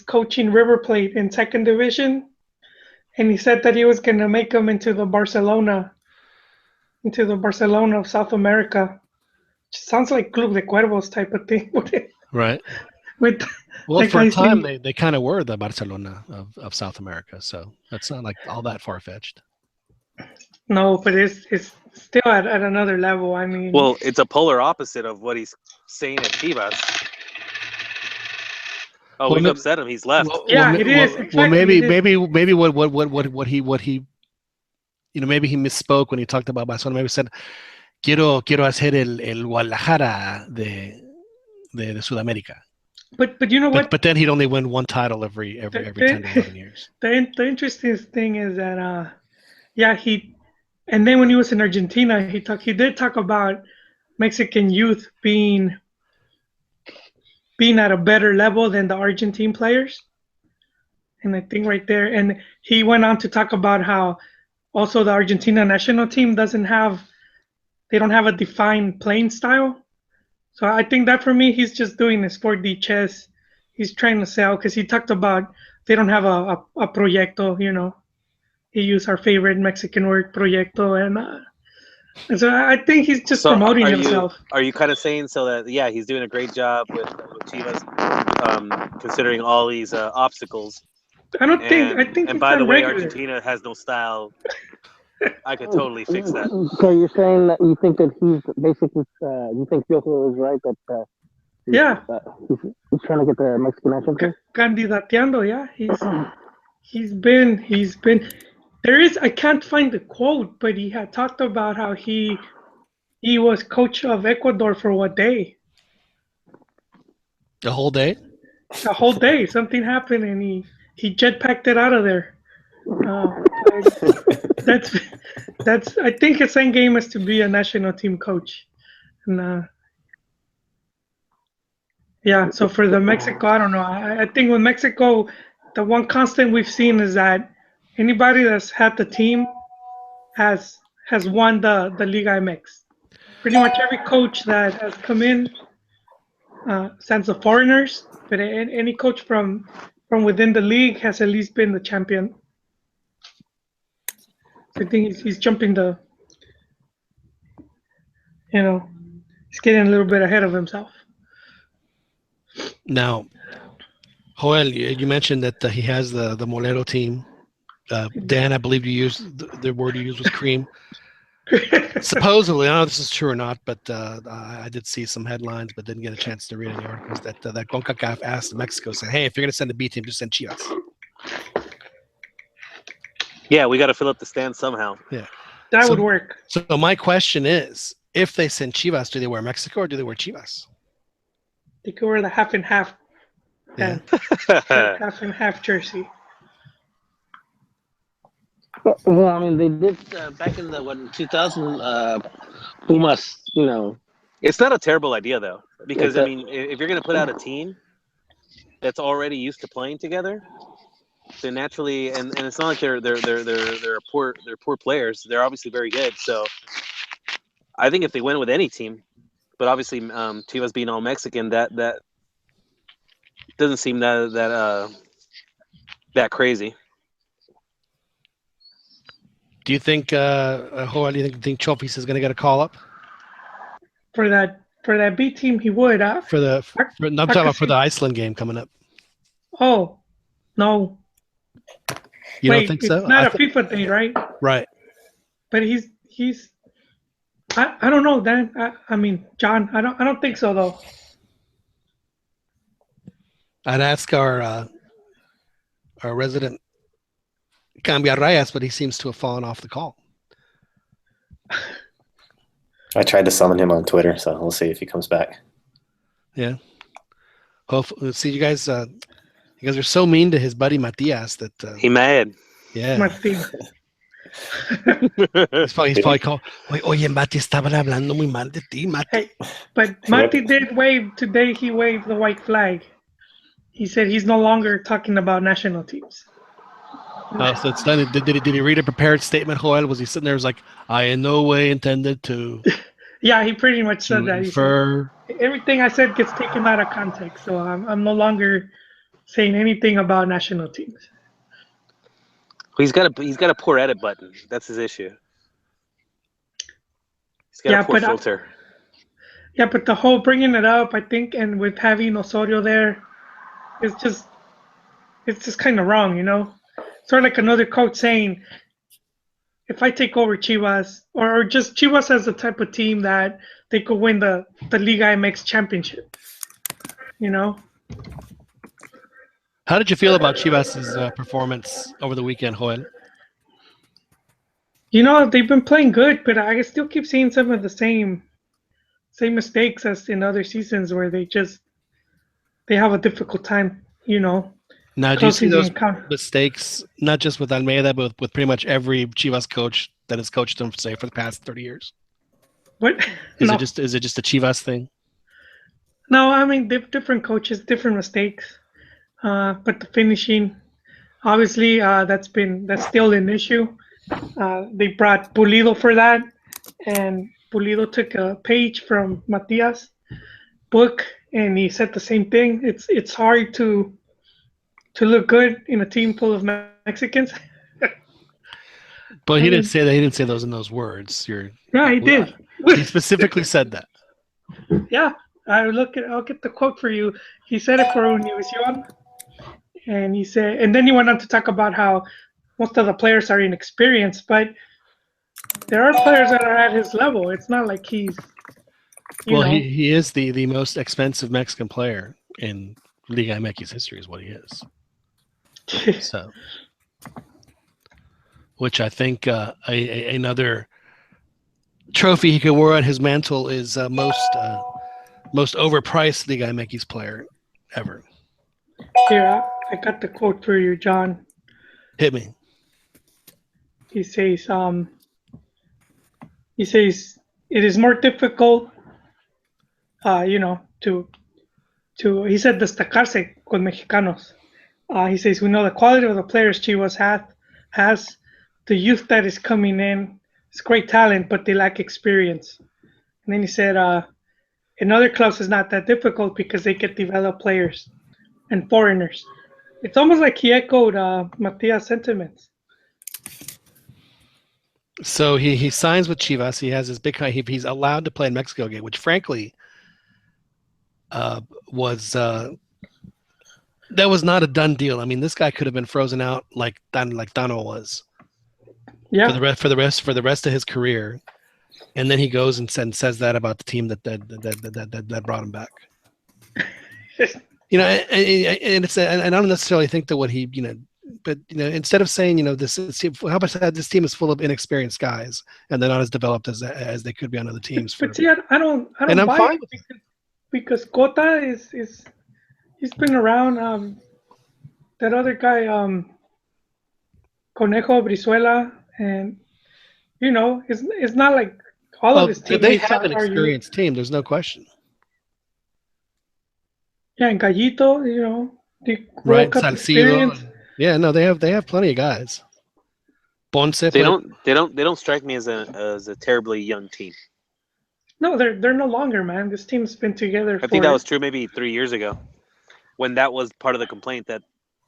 coaching River Plate in 2nd division, and he said that he was gonna make them into the Barcelona of South America. Sounds like Club de Cuervos type of thing. Right. For a time they kind of were the Barcelona of South America, so that's not like all that far fetched. No, but it's still at another level. I mean, well, it's a polar opposite of what he's saying at Chivas. Oh, we've upset him. He's left. It is. Exactly, well, maybe what he, maybe he misspoke when he talked about Barcelona. Maybe he said, quiero hacer el Guadalajara de Sudamérica. But you know what? But then he'd only win one title every 10 to 11 years. The interesting thing is that and then when he was in Argentina, he did talk about Mexican youth being at a better level than the Argentine players. And I think right there, and he went on to talk about how also the Argentina national team they don't have a defined playing style. So I think that for me, he's just doing the sport de chess. He's trying to sell because he talked about they don't have a proyecto, He used our favorite Mexican word, proyecto, and so I think he's just promoting himself. Are you kind of saying so that he's doing a great job with Chivas, considering all these obstacles? I think. And by the way, Argentina has no style. I could totally fix that. So you're saying that you think that he's basically, you think Piojo is right that Yeah, he's trying to get the Mexican national team? candidateando. Yeah, he's been. There is. I can't find the quote, but he had talked about how he was coach of Ecuador for what day? The whole day? A whole day. Something happened, and he jetpacked it out of there. That's. I think his end game is to be a national team coach, and yeah. So for the Mexico, I don't know. I think with Mexico, the one constant we've seen is that anybody that's had the team has won the LigaMX. Pretty much every coach that has come in, since the foreigners, but any coach from within the league has at least been the champion. So I think he's jumping he's getting a little bit ahead of himself. Now, Joel, you mentioned that he has the Molero team. Dan, I believe you used the word you used was cream. Supposedly, I don't know if this is true or not, but I did see some headlines, but didn't get a chance to read any articles that CONCACAF asked Mexico, saying, "Hey, if you're going to send a B team, just send Chivas." Yeah, we got to fill up the stand somehow. Yeah, that would work. So my question is, if they send Chivas, do they wear Mexico or do they wear Chivas? They could wear the half and half, half and half jersey. Well, I mean, they did back in the 2000 Pumas. It's not a terrible idea though, because I mean, if you're going to put out a team that's already used to playing together, then naturally, and it's not like they're poor players. They're obviously very good. So I think if they went with any team, but obviously Chivas being all Mexican, that doesn't seem that crazy. Do you think, Joel, do you think Chofis is going to get a call up? For that B team, he would. I'm talking about for the Iceland game coming up. Oh, no. You don't think so? It's not a FIFA thing, right? Right. But he's. I don't know, Dan. I mean, John. I don't think so though. I'd ask our resident Cambia Reyes, but he seems to have fallen off the call. I tried to summon him on Twitter, so we'll see if he comes back. Yeah. Hopefully, see you guys. You guys are so mean to his buddy Matias that he mad. Yeah. Matias. He's probably called. Oye, Mati, estaban hablando muy mal de ti, Mati. Hey, but Mati did wave today. He waved the white flag. He said he's no longer talking about national teams. Oh, so it's done. Did he read a prepared statement, Joel? Was he sitting there? Was like, I in no way intended to. Yeah, he pretty much said that. Said, everything I said gets taken out of context, so I'm no longer saying anything about national teams. He's got a poor edit button. That's his issue. He's got a poor filter. Yeah, but the whole bringing it up, I think, and with having Osorio there, it's just kind of wrong, Sort of like another coach saying, if I take over Chivas, or just Chivas as the type of team that they could win the LigaMX championship, How did you feel about Chivas' performance over the weekend, Joel? They've been playing good, but I still keep seeing some of the same mistakes as in other seasons where they have a difficult time, Now, do you see those mistakes, not just with Almeida, but with pretty much every Chivas coach that has coached them, say, for the past 30 years? What? Is it just a Chivas thing? No, I mean, different coaches, different mistakes. But the finishing, obviously, that's still an issue. They brought Pulido for that, and Pulido took a page from Matias' book, and he said the same thing. It's hard to look good in a team full of Mexicans. But he didn't say that. He didn't say those in those words. Yeah, he did. He specifically said that. Yeah, I'll get the quote for you. He said it for Univision, and he said, and then he went on to talk about how most of the players are inexperienced. But There are players that are at his level. It's not like he's, Well, he is the most expensive Mexican player in LigaMX history, is what he is. So, which I think another trophy he could wear on his mantle is most overpriced LigaMX player ever. Here, I got the quote for you, John. Hit me. He says, it is more difficult, to he said destacarse con mexicanos. He says, we know the quality of the players Chivas has, the youth that is coming in. It's great talent, but they lack experience. And then he said, in other clubs it's not that difficult because they get developed players and foreigners. It's almost like he echoed Matias' sentiments. So he signs with Chivas. He has his big. He's allowed to play in Mexico again, which frankly was that was not a done deal. I mean, this guy could have been frozen out like Tano was. Yeah. For the rest of his career, and then he goes and says that about the team that brought him back. And it's and I don't necessarily think that what he but instead of saying this is, how about that this team is full of inexperienced guys and they're not as developed as they could be on other teams. But see, I don't and buy I'm fine it because Cota is he's been around. That other guy, Conejo Brizuela, and it's not like all of his teammates they have an are experienced team. There's no question. Yeah, and Gallito, the Right, World Cup Salcido. experience. Yeah, no, they have plenty of guys. Ponce. They don't strike me as a terribly young team. No, they're no longer, man. This team's been together. I think that was true maybe 3 years ago, when that was part of the complaint that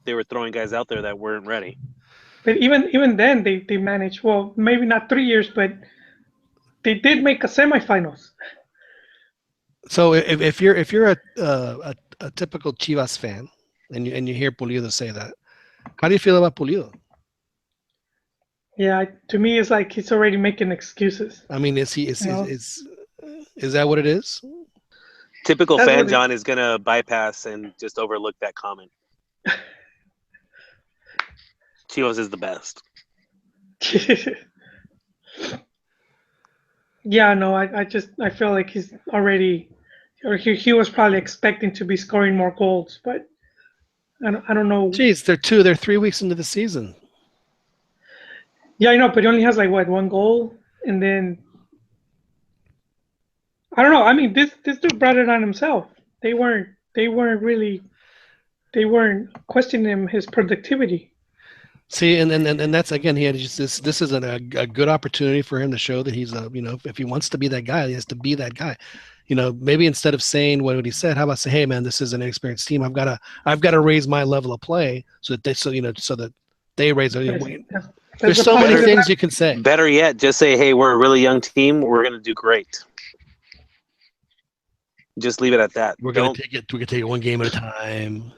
they were throwing guys out there that weren't ready. But even then, they managed. Well, maybe not 3 years, but they did make a semifinals. So if you're a typical Chivas fan and you hear Pulido say that, how do you feel about Pulido? Yeah, to me, it's like he's already making excuses. I mean, is that what it is? Typical fan John is gonna bypass and just overlook that comment. Chivas is the best. Yeah, no, I feel like he's already, or he was probably expecting to be scoring more goals, but I don't know. Jeez, they're 3 weeks into the season. Yeah, I know, but he only has like one goal, and then I don't know. I mean, this dude brought it on himself. They weren't questioning his productivity. See, and that's again, he had just this is a good opportunity for him to show that he's if he wants to be that guy, he has to be that guy. Maybe instead of saying what he said, how about say, hey man, this is an inexperienced team. I've got to raise my level of play so that they raise. There's so many things you can say. Better yet, just say, hey, we're a really young team. We're gonna do great. Just leave it at that. We're gonna take it one game at a time.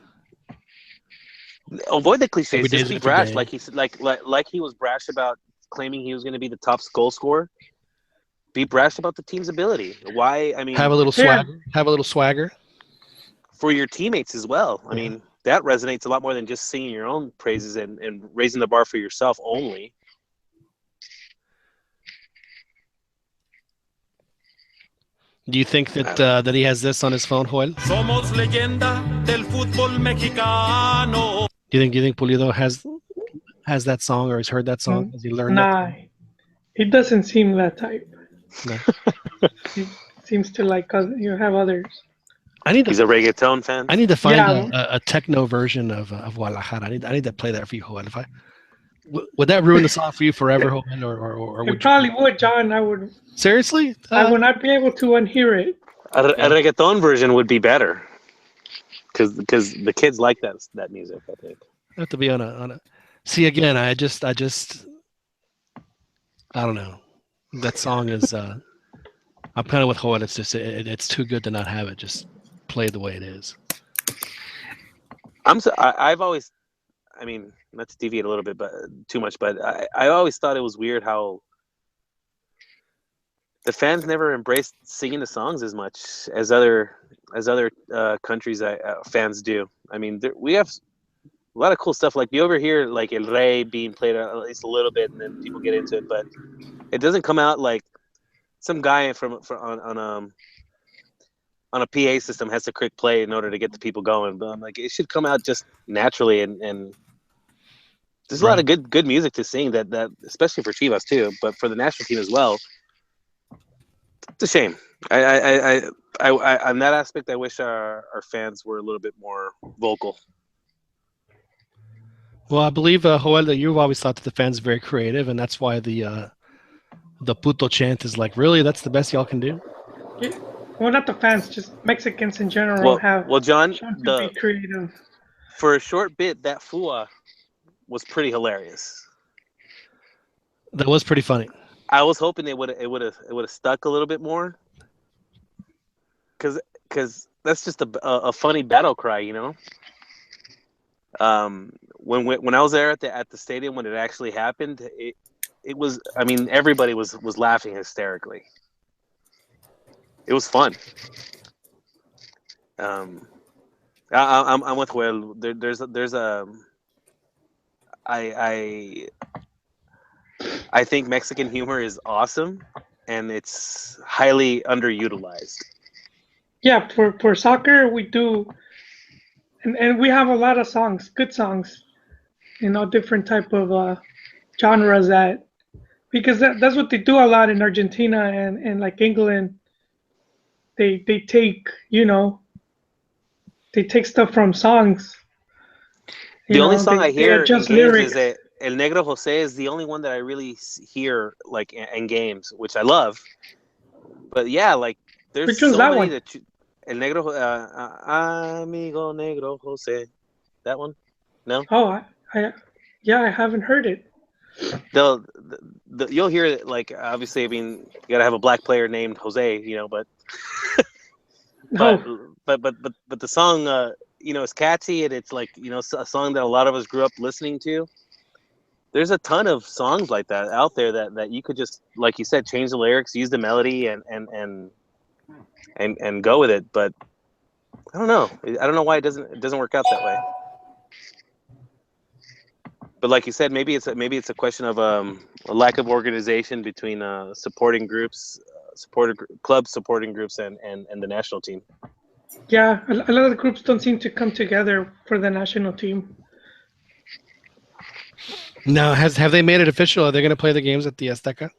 Avoid the cliches. Just be brash, like he was brash about claiming he was going to be the top goal scorer. Be brash about the team's ability. Why? I mean, have a little swagger. Have a little swagger for your teammates as well. I mean, that resonates a lot more than just singing your own praises and raising the bar for yourself only. Do you think that he has this on his phone, Joel? Somos leyenda del fútbol mexicano. Do you think Pulido has that song or has heard that song? Has he learned that? Nah, he doesn't seem that type. No. He seems to like you have others. He's a reggaeton fan. I need to find a techno version of Guadalajara. I need to play that for you, Joel. Would that ruin the song for you forever, Joel? Or it probably would, John. I would. Seriously? I would not be able to unhear it. A reggaeton version would be better. Because the kids like that music, I think. I have to be on a. See again. I don't know. That song is. I'm kind of with Joel. It's just it's too good to not have it. Just play the way it is. I've always. I mean, not to deviate a little bit, but too much. But I always thought it was weird how the fans never embraced singing the songs as much as other countries fans do. I mean, we have a lot of cool stuff. Like you overhear like El Rey being played at least a little bit, and then people get into it, but it doesn't come out like some guy on a PA system has to click play in order to get the people going. But I'm like, it should come out just naturally, and there's a lot of good music to sing that especially for Chivas too, but for the national team as well. It's a shame. I on that aspect, I wish our fans were a little bit more vocal. Well, I believe, Joel, that you've always thought that the fans are very creative, and that's why the puto chant is like, really, that's the best y'all can do? Yeah. Well, not the fans, just Mexicans in general Well, John, be creative. For a short bit, that fua was pretty hilarious. That was pretty funny. I was hoping it would have stuck a little bit more, because that's just a funny battle cry, you know. When I was there at the stadium when it actually happened, it was, I mean, everybody was laughing hysterically. It was fun. I'm with Joel. There's a I think Mexican humor is awesome, and it's highly underutilized. Yeah, for soccer we do, and we have a lot of songs, good songs, different type of genres because that's what they do a lot in Argentina and like England. They take they take stuff from songs. The only song I hear in games lyrics. is El Negro Jose is the only one that I really hear like in games, which I love. But yeah, like there's Which one's that many one? El Negro, Amigo Negro Jose, that one? No. Oh, I haven't heard it. You'll hear it, like, obviously, I mean, you gotta have a black player named Jose, but but the song, is catchy, and it's like, a song that a lot of us grew up listening to. There's a ton of songs like that out there that you could just, like you said, change the lyrics, use the melody, and go with it. But I don't know why it doesn't work out that way. But like you said, maybe it's a question of a lack of organization between supporting groups, club supporting groups, and the national team. Yeah, a lot of the groups don't seem to come together for the national team. Now, have they made it official? Are they going to play the games at the Azteca?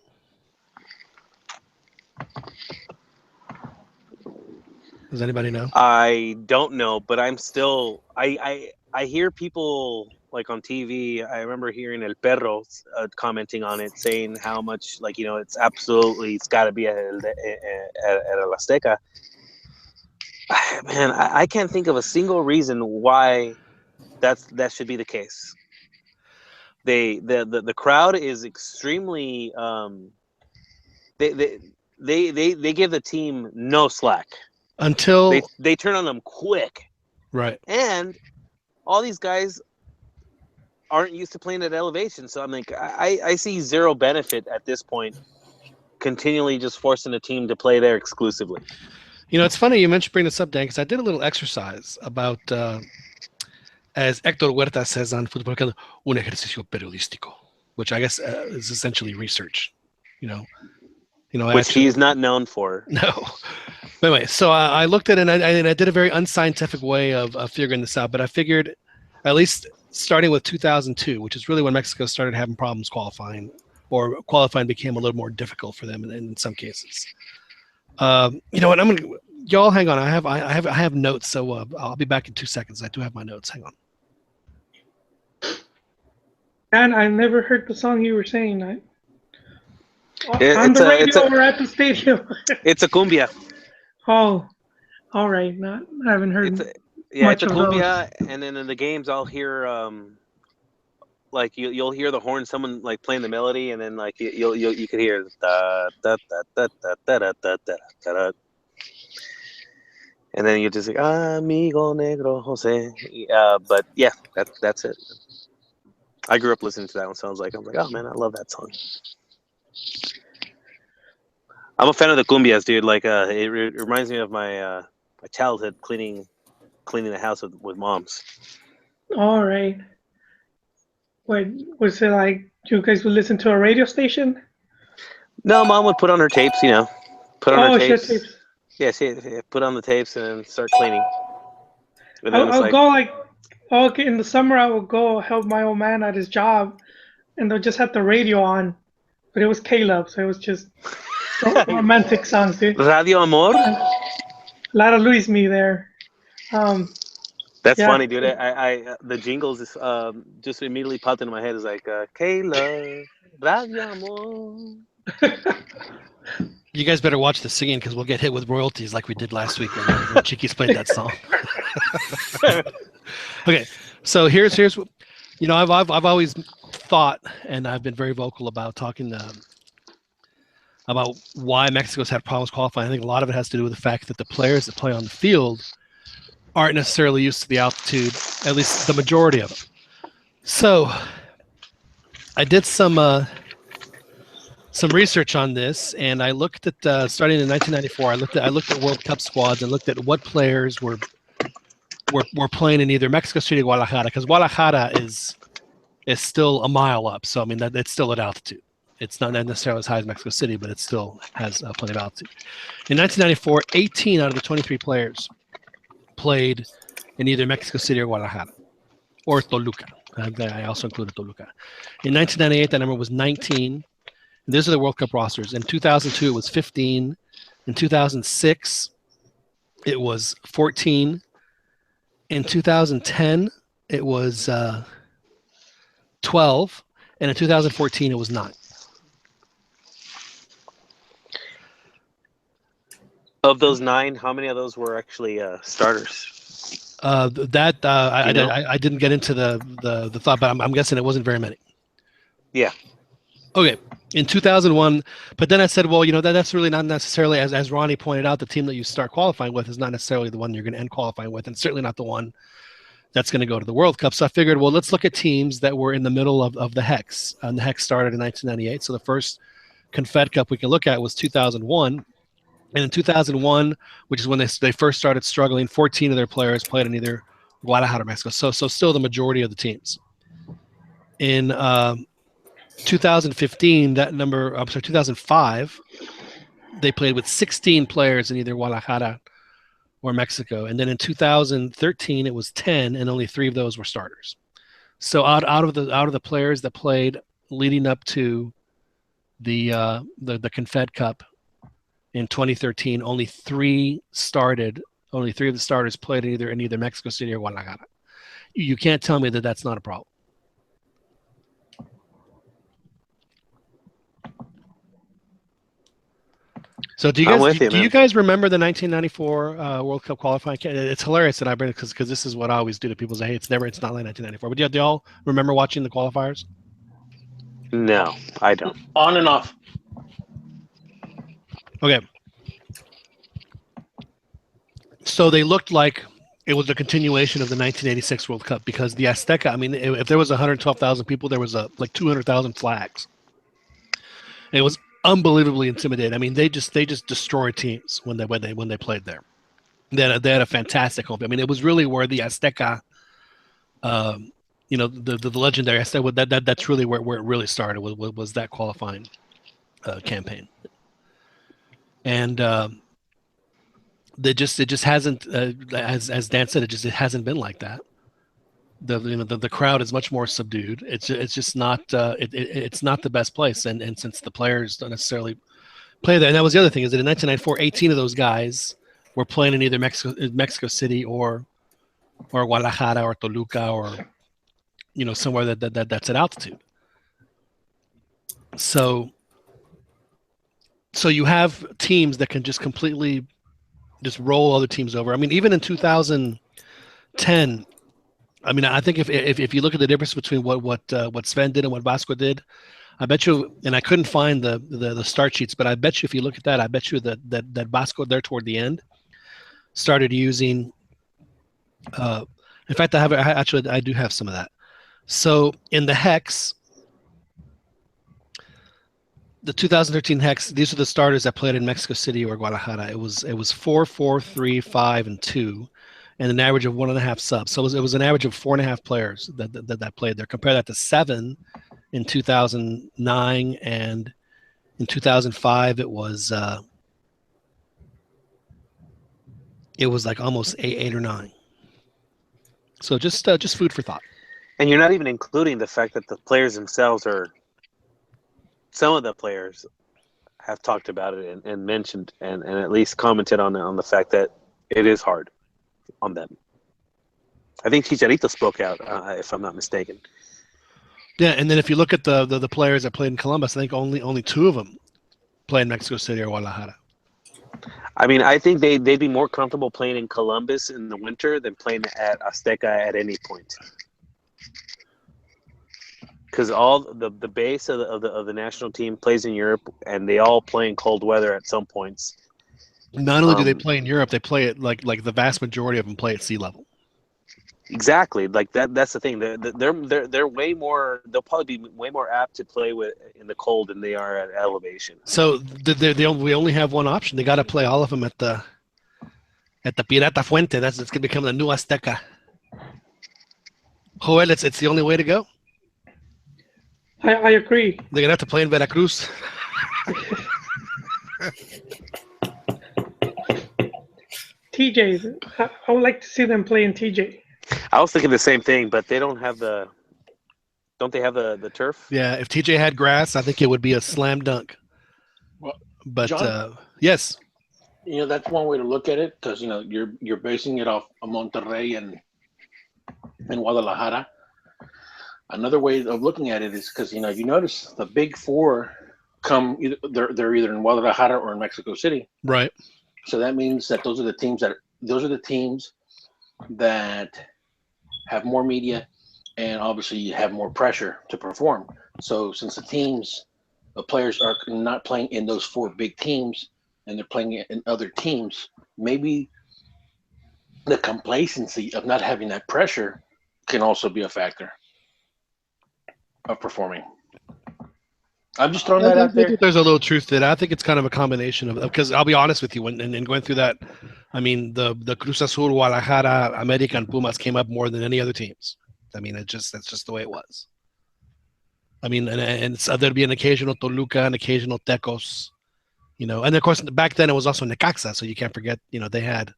Does anybody know? I don't know, but I'm still I hear people like on TV. I remember hearing El Perro commenting on it, saying how much it's got to be at El Azteca. Man, I can't think of a single reason why that should be the case. The crowd is extremely they give the team no slack until they turn on them quick, right? And all these guys aren't used to playing at elevation, so I'm like, I see zero benefit at this point continually just forcing a team to play there exclusively. It's funny you mentioned bring this up, Dan, because I did a little exercise about as Héctor Huerta says on Fútbol, un ejercicio periodístico, which I guess is essentially research, which he's not known for. No. But anyway, so I looked at it, and I did a very unscientific way of figuring this out, but I figured at least starting with 2002, which is really when Mexico started having problems qualifying, or qualifying became a little more difficult for them in some cases. You know what? Y'all hang on. I have notes, so I'll be back in 2 seconds. I do have my notes. Hang on. And I never heard the song you were saying. On the radio or at the stadium. It's a cumbia. Oh, all right. I haven't heard. It's a cumbia, and then in the games I'll hear like you'll hear the horn, someone like playing the melody, and then like you can hear da da da da da da da da da da, and then you just like Amigo Negro Jose. But yeah, that's it. I grew up listening to that one, so I'm like, oh man, I love that song. I'm a fan of the cumbias, dude. Like, it reminds me of my my childhood cleaning the house with moms. All right. What was it like? You guys would listen to a radio station? No, mom would put on her tapes. Put on her Oh, shit, tapes. tapes. Yeah, put on the tapes and then start cleaning. And then I'll go like, okay, in the summer I would go help my old man at his job, and they'll just have the radio on, but it was Caleb, so it was just romantic songs, dude. Radio Amor. A lot of Luis Me there. That's yeah. funny, dude. I the jingles just immediately popped into my head. It's like Kayla, Radio Amor. You guys better watch the singing because we'll get hit with royalties like we did last week when Chiquis played that song. Okay, so here's what I've always thought, and I've been very vocal about talking about why Mexico's had problems qualifying. I think a lot of it has to do with the fact that the players that play on the field aren't necessarily used to the altitude, at least the majority of them. So I did some research on this, and I looked at starting in 1994. I looked at World Cup squads and looked at what players were playing in either Mexico City or Guadalajara, because Guadalajara is still a mile up. So I mean that it's still at altitude. It's not necessarily as high as Mexico City, but it still has plenty of altitude. In 1994, 18 out of the 23 players played in either Mexico City or Guadalajara or Toluca. I also included Toluca. In 1998, that number was 19. These are the World Cup rosters. In 2002, it was 15. In 2006, it was 14. In 2010, it was 12. And in 2014, it was 9. Of those 9, how many of those were actually starters? I didn't get into the thought, but I'm guessing it wasn't very many. Yeah. Okay. In 2001, but then I said, well, that's really not necessarily, as Ronnie pointed out, the team that you start qualifying with is not necessarily the one you're going to end qualifying with, and certainly not the one that's going to go to the World Cup. So I figured, well, let's look at teams that were in the middle of the Hex. And the Hex started in 1998. So the first Confed Cup we can look at was 2001. And in 2001, which is when they first started struggling, 14 of their players played in either Guadalajara or Mexico. So still the majority of the teams. In 2015, 2005, they played with 16 players in either Guadalajara or Mexico. And then in 2013, it was 10, and only 3 of those were starters. So out of the players that played leading up to the Confed Cup in 2013, only 3 started. Only 3 of the starters played in either Mexico City or Guadalajara. You can't tell me that that's not a problem. So do you guys remember the 1994 World Cup qualifying? It's hilarious that I bring it because this is what I always do to people. Say, hey, it's not like 1994. But do y'all remember watching the qualifiers? No, I don't. On and off. Okay. So they looked like it was a continuation of the 1986 World Cup because the Azteca, I mean, if there was 112,000 people, there was like 200,000 flags. It was unbelievably intimidating. I mean, they just destroyed teams when they played there. They had a fantastic home. I mean, it was really where the Azteca, the legendary Azteca, that's really where it really started was that qualifying campaign. And it just hasn't, as Dan said, it hasn't been like that. The crowd is much more subdued. It's just not it's not the best place. And since the players don't necessarily play there, and that was the other thing is that in 1994, 18 of those guys were playing in either Mexico City or Guadalajara or Toluca or somewhere that's at altitude. So you have teams that can just completely just roll other teams over. I mean, even in 2010, I mean, I think if you look at the difference between what Sven did and what Vasco did, I bet you, and I couldn't find the start sheets, but I bet you if you look at that, I bet you that Vasco there toward the end started using. In fact, I do have some of that. So in the Hex, the 2013 Hex. These are the starters that played in Mexico City or Guadalajara. It was 4, 4, 3, 5, and 2, and an average of 1.5 subs. So it was an average of 4.5 players that played there. Compare that to 7 in 2009, and in 2005 it was like almost 8 or 9. So just food for thought. And you're not even including the fact that the players themselves some of the players have talked about it and mentioned and at least commented on the fact that it is hard on them. I think Chicharito spoke out, if I'm not mistaken. Yeah, and then if you look at the players that played in Columbus, I think only 2 of them play in Mexico City or Guadalajara. I mean, I think they'd be more comfortable playing in Columbus in the winter than playing at Azteca at any point. Because all the base of the national team plays in Europe, and they all play in cold weather at some points. Not only do they play in Europe, they play it like the vast majority of them play at sea level. Exactly, like that's the thing. They're way more. They'll probably be way more apt to play in the cold than they are at elevation. So we only have one option. They got to play all of them at the Pirata Fuente. It's going to become the new Azteca. Joel, it's the only way to go. I agree. They're gonna have to play in Veracruz. TJ, I would like to see them play in TJ. I was thinking the same thing, but they don't have the. Don't they have the turf? Yeah, if TJ had grass, I think it would be a slam dunk. Well, but John, yes, that's one way to look at it, because you're basing it off of Monterrey and Guadalajara. Another way of looking at it is because you notice the big 4 come they're either in Guadalajara or in Mexico City, right? So that means that those are the teams that have more media and obviously have more pressure to perform. So since the players are not playing in those 4 big teams and they're playing in other teams, maybe the complacency of not having that pressure can also be a factor of performing. I'm just throwing that out there. There's a little truth to that. I think it's kind of a combination of, because I'll be honest with you, and going through that, I mean, the Cruz Azul, Guadalajara, America, and Pumas came up more than any other teams. I mean, that's just the way it was. I mean, and there'd be an occasional Toluca, an occasional Tecos, and of course back then it was also Necaxa, so you can't forget, they had,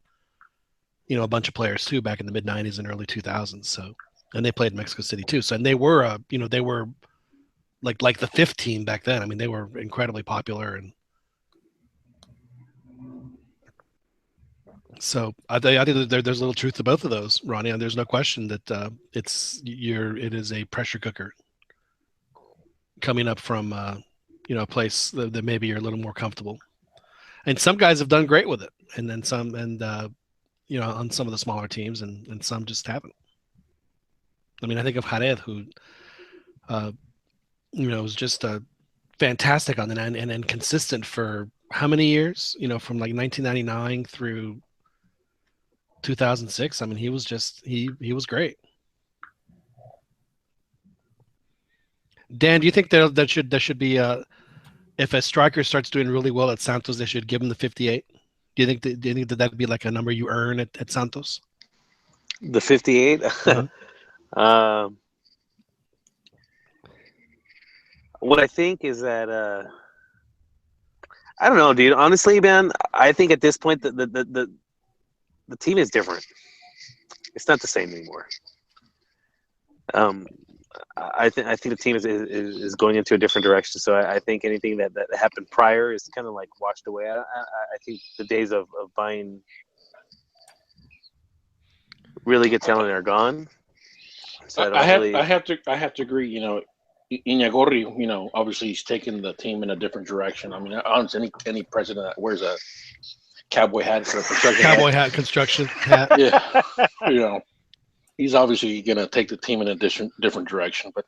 a bunch of players too back in the mid '90s and early 2000s. So, and they played in Mexico City too. So, and they were, they were like the 5th team back then. I mean, they were incredibly popular, and so I think there's a little truth to both of those, Ronnie. And there's no question that it is a pressure cooker coming up from a place that maybe you're a little more comfortable. And some guys have done great with it, and then some, and on some of the smaller teams, and some just haven't. I mean, I think of Jared, who was just fantastic on the end and consistent for how many years? From like 1999 through 2006. I mean, he was just he was great. Dan, do you think there should be if a striker starts doing really well at Santos, they should give him the 58? Do you think that that'd be like a number you earn at Santos? The 58. Uh-huh. What I think is that I don't know, dude. Honestly, man, I think at this point the team is different. It's not the same anymore. I think the team is going into a different direction. So I think anything that happened prior is kind of like washed away. I think the days of buying really good talent are gone. So I have to agree. Iñárritu, obviously he's taken the team in a different direction. I mean, honestly, any president that wears a cowboy hat for a construction hat. Yeah, he's obviously going to take the team in a different direction. But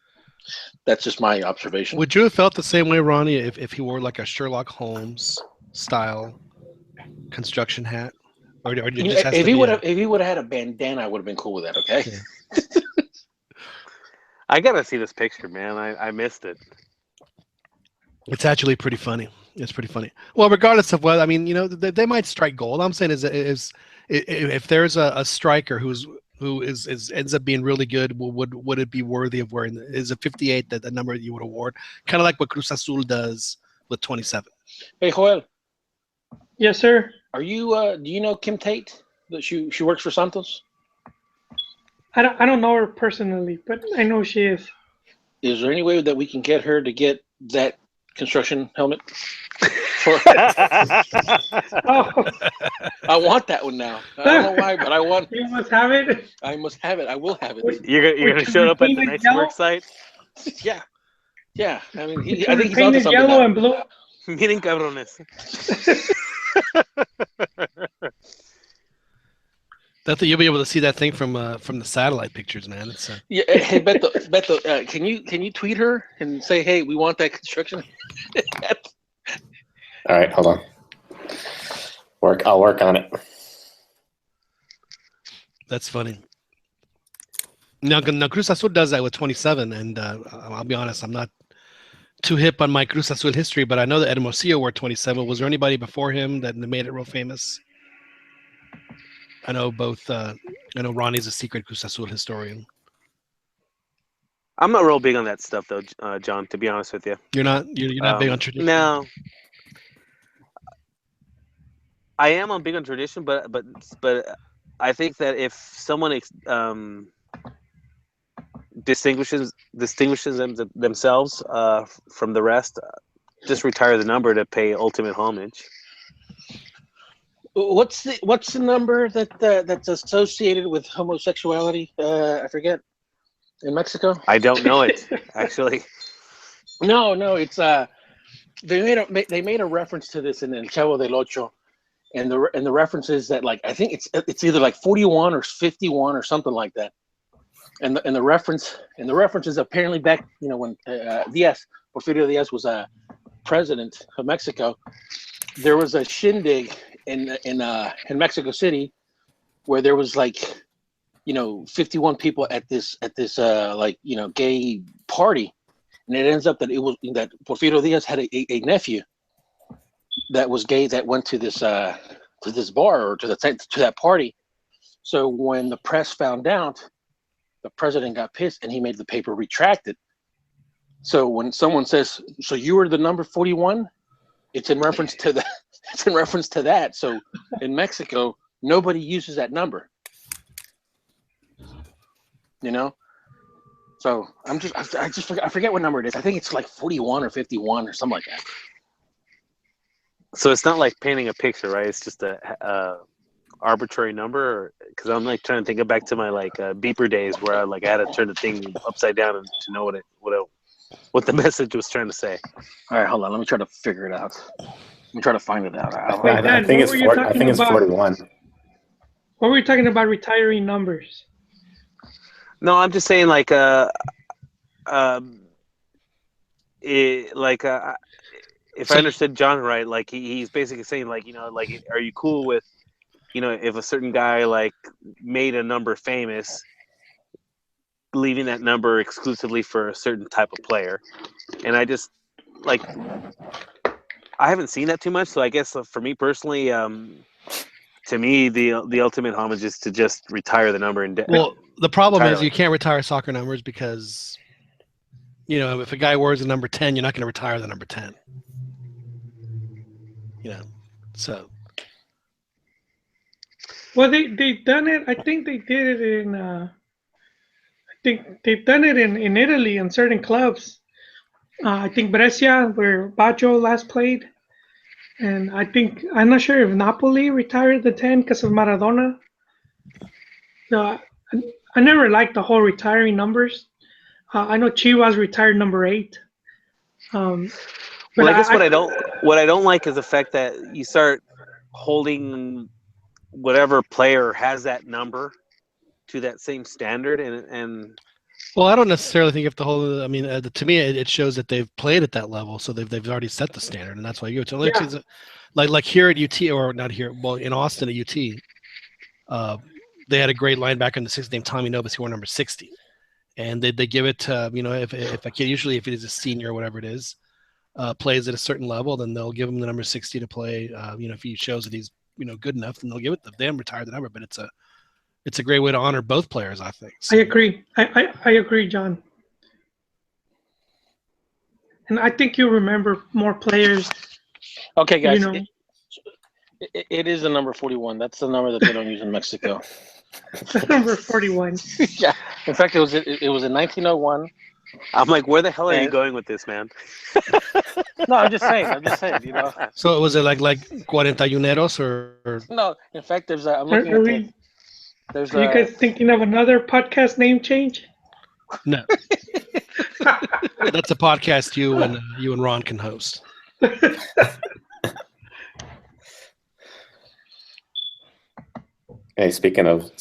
that's just my observation. Would you have felt the same way, Ronnie, if he wore like a Sherlock Holmes style construction hat? Or if he would have had a bandana, I would have been cool with that. Okay. Yeah. I gotta see this picture, man. I missed it. It's actually pretty funny. It's pretty funny. Well, regardless of what, I mean, they might strike gold. I'm saying is if there's a striker who ends up being really good, would it be worthy of wearing? Is a 58 the number that you would award? Kind of like what Cruz Azul does with 27. Hey, Joel. Yes, sir. Are you? Do you know Kim Tate? That she works for Santos. I don't know her personally, but I know she is. Is there any way that we can get her to get that construction helmet? Oh, I want that one now. I don't know why, but I want. you must have it. I must have it. I will have it. You're gonna show up at the next work site. Yeah. I mean, I think he's onto something yellow now. And blue. Miren cabrones. You'll be able to see that thing from the satellite pictures, man. It's yeah. Hey, Beto, can you tweet her and say, hey, we want that construction? All right, hold on. I'll work on it. That's funny. Now Cruz Azul does that with 27, and I'll be honest, I'm not too hip on my Cruz Azul history, but I know that Hermosillo wore 27. Was there anybody before him that made it real famous? I know Ronnie's a secret Cruz Azul historian. I'm not real big on that stuff, though, John. To be honest with you, you're not big on tradition. No, I am big on tradition, but I think that if someone distinguishes themselves from the rest, just retire the number to pay ultimate homage. What's the number that's associated with homosexuality? I forget. In Mexico? I don't know it actually. No, it's they made a reference to this in El Chavo del Ocho, and the reference is that, like, I think it's either like 41 or 51 or something like that. And the reference is apparently back, when Porfirio Diaz was president of Mexico. There was a shindig in Mexico City where there was 51 people at this gay party, and it ends up that Porfirio Diaz had a nephew that was gay that went to this bar or to that party. So when the press found out, the president got pissed and he made the paper retract it. So when someone says, "So you were the number 41," it's in reference to that. It's in reference to that. So in Mexico, nobody uses that number. So I forget what number it is. I think it's like 41 or 51 or something like that. So it's not like painting a picture, right? It's just a arbitrary number. Because I'm trying to think back to my beeper days where I had to turn the thing upside down and to know what the message was trying to say. All right, hold on. Let me try to figure it out. Let me try to find it out. I think it's 41. What were you talking about retiring numbers? No, I'm just saying if I understood John right, he's basically saying are you cool with, if a certain guy made a number famous, leaving that number exclusively for a certain type of player? And I just I haven't seen that too much, so I guess for me personally, to me, the ultimate homage is to just retire the number. Well, the problem is you can't retire soccer numbers because, if a guy wears the number 10, you're not going to retire the number 10. So. Well, they've done it. I think they did it in. I think they've done it in Italy in certain clubs. I think Brescia, where Baggio last played. And I'm not sure if Napoli retired the 10 because of Maradona. No, I never liked the whole retiring numbers. I know Chivas retired number 8. Well, I guess what I don't like is the fact that you start holding whatever player has that number to that same standard, and. Well, I don't necessarily think you have to hold. I mean, to me, it shows that they've played at that level, so they've already set the standard, and that's why you. Like here at UT, or not here. Well, in Austin at UT, they had a great linebacker in the 60s named Tommy Nobis, who wore number 60, and they give it to if a kid, usually if it is a senior or whatever it is, plays at a certain level, then they'll give him the number 60 to play. If he shows that he's good enough, then they'll give it. They haven't retired the number, but it's a great way to honor both players, I think. So. I agree. I agree, John. And I think you remember more players. Okay, guys. It is the number 41. That's the number that they don't use in Mexico. Number 41. Yeah. In fact, it was in 1901. I'm like, where the hell are you going with this, man? No, I'm just saying. So was it like cuarentañeros or? No, in fact, I'm looking at the. Are you guys thinking of another podcast name change? No. That's a podcast you and Ron can host. Hey, speaking of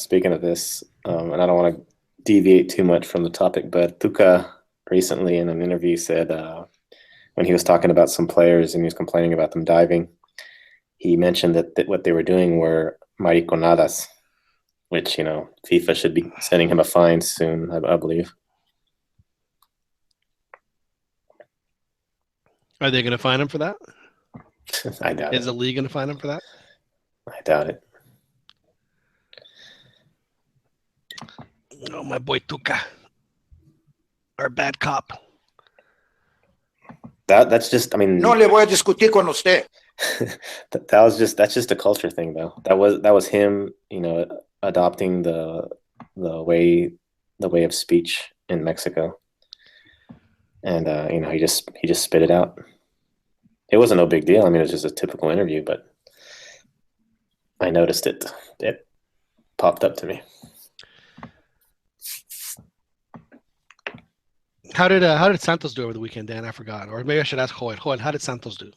this, and I don't want to deviate too much from the topic, but Tuca recently in an interview said when he was talking about some players and he was complaining about them diving, he mentioned that what they were doing were mariconadas, which, FIFA should be sending him a fine soon, I believe. Are they going to fine him for that? I doubt it. Is the league going to fine him for that? I doubt it. Oh, my boy Tuca. Our bad cop. That's just, No le voy a discutir con usted. that's just a culture thing, though. That was him, adopting the way of speech in Mexico, and he just spit it out. It wasn't no big deal. It was just a typical interview, but I noticed it. It popped up to me. How did Santos do over the weekend, Dan? I forgot. Or maybe I should ask Joel. Joel, how did Santos do?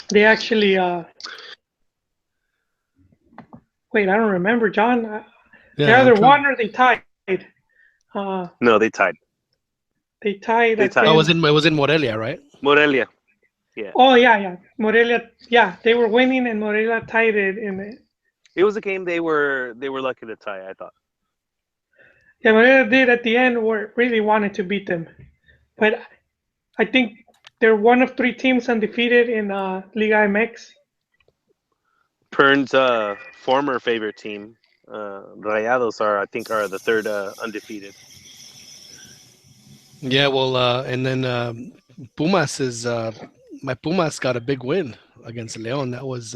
They actually wait, I don't remember, John. They either won or they tied. No, they tied. They tied. It was in Morelia, right? Morelia. Yeah. Oh yeah. Morelia. Yeah, they were winning and Morelia tied it in it. It was a game they were lucky to tie, I thought. Yeah, Morelia did at the end really wanted to beat them. But I think they're one of 3 teams undefeated in LigaMX. Pern's former favorite team, Rayados, are the 3rd undefeated. Yeah, well, and then Pumas is my Pumas got a big win against León. That was.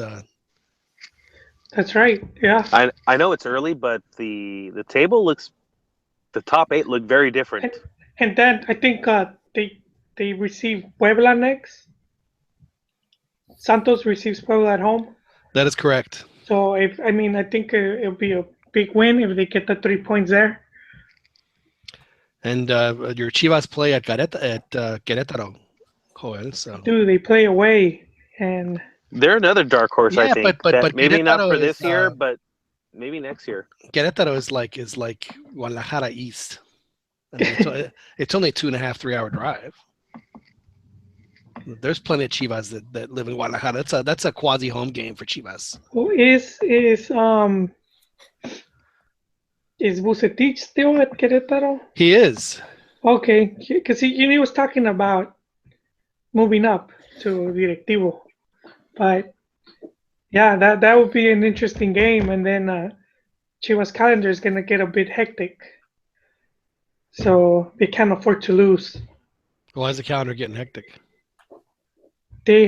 That's right. Yeah. I know it's early, but the table looks, the top 8 look very different. And then I think they receive Puebla next. Santos receives Puebla at home. That is correct. So I think it'll be a big win if they get the 3 points there. And your Chivas play at Querétaro, Joel. So. Dude, they play away, and they're another dark horse, I think. But maybe Querétaro not for this year, but maybe next year. Querétaro is like Guadalajara East. It's only a 2.5-3 hour drive. There's plenty of Chivas that live in Guadalajara. That's a quasi home game for Chivas. Who is Vucetich still at Querétaro? He is. Okay, because he was talking about moving up to Directivo. But yeah, that would be an interesting game, and then Chivas' calendar is going to get a bit hectic, so they can't afford to lose. Why is the calendar getting hectic? They're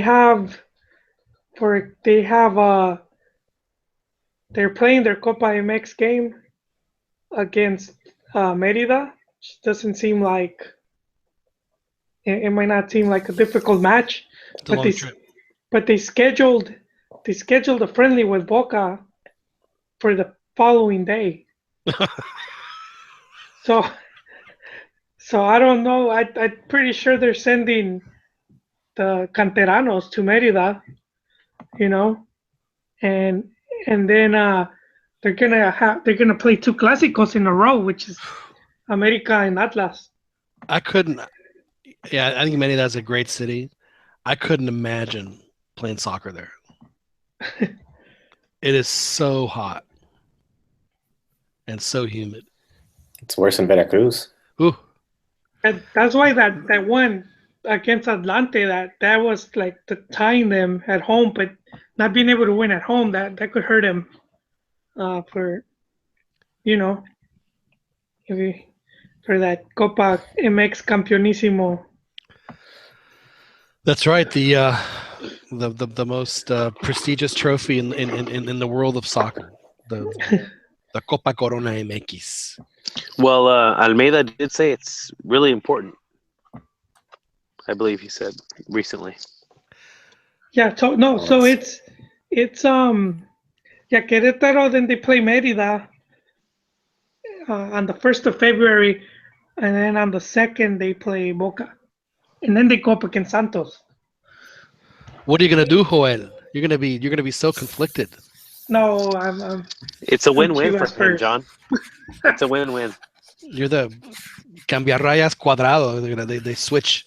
playing their Copa MX game against Mérida. Which doesn't seem like it might not seem like a difficult match, but they scheduled a friendly with Boca for the following day. So I don't know. I'm pretty sure they're sending the canteranos to Mérida, and then they're gonna play 2 clásicos in a row, which is America and Atlas. I think Mérida is a great city. I couldn't imagine playing soccer there. It is so hot and so humid. It's worse than Veracruz. Ooh. And that's why that one against Atlante, that was like tying them at home, but not being able to win at home, that could hurt him for, for that Copa MX Campeonísimo. That's right. The most prestigious trophy in the world of soccer, the Copa Corona MX. Well, Almeida did say it's really important. I believe he said recently. Yeah. So no. So it's Querétaro. Then they play Mérida on the 1st of February, and then on the 2nd they play Boca, and then they go up against Santos. What are you gonna do, Joel? You're gonna be so conflicted. No, I'm It's a win-win for Chivas him, John. It's a win-win. You're the cambiarrayas cuadrado. They switch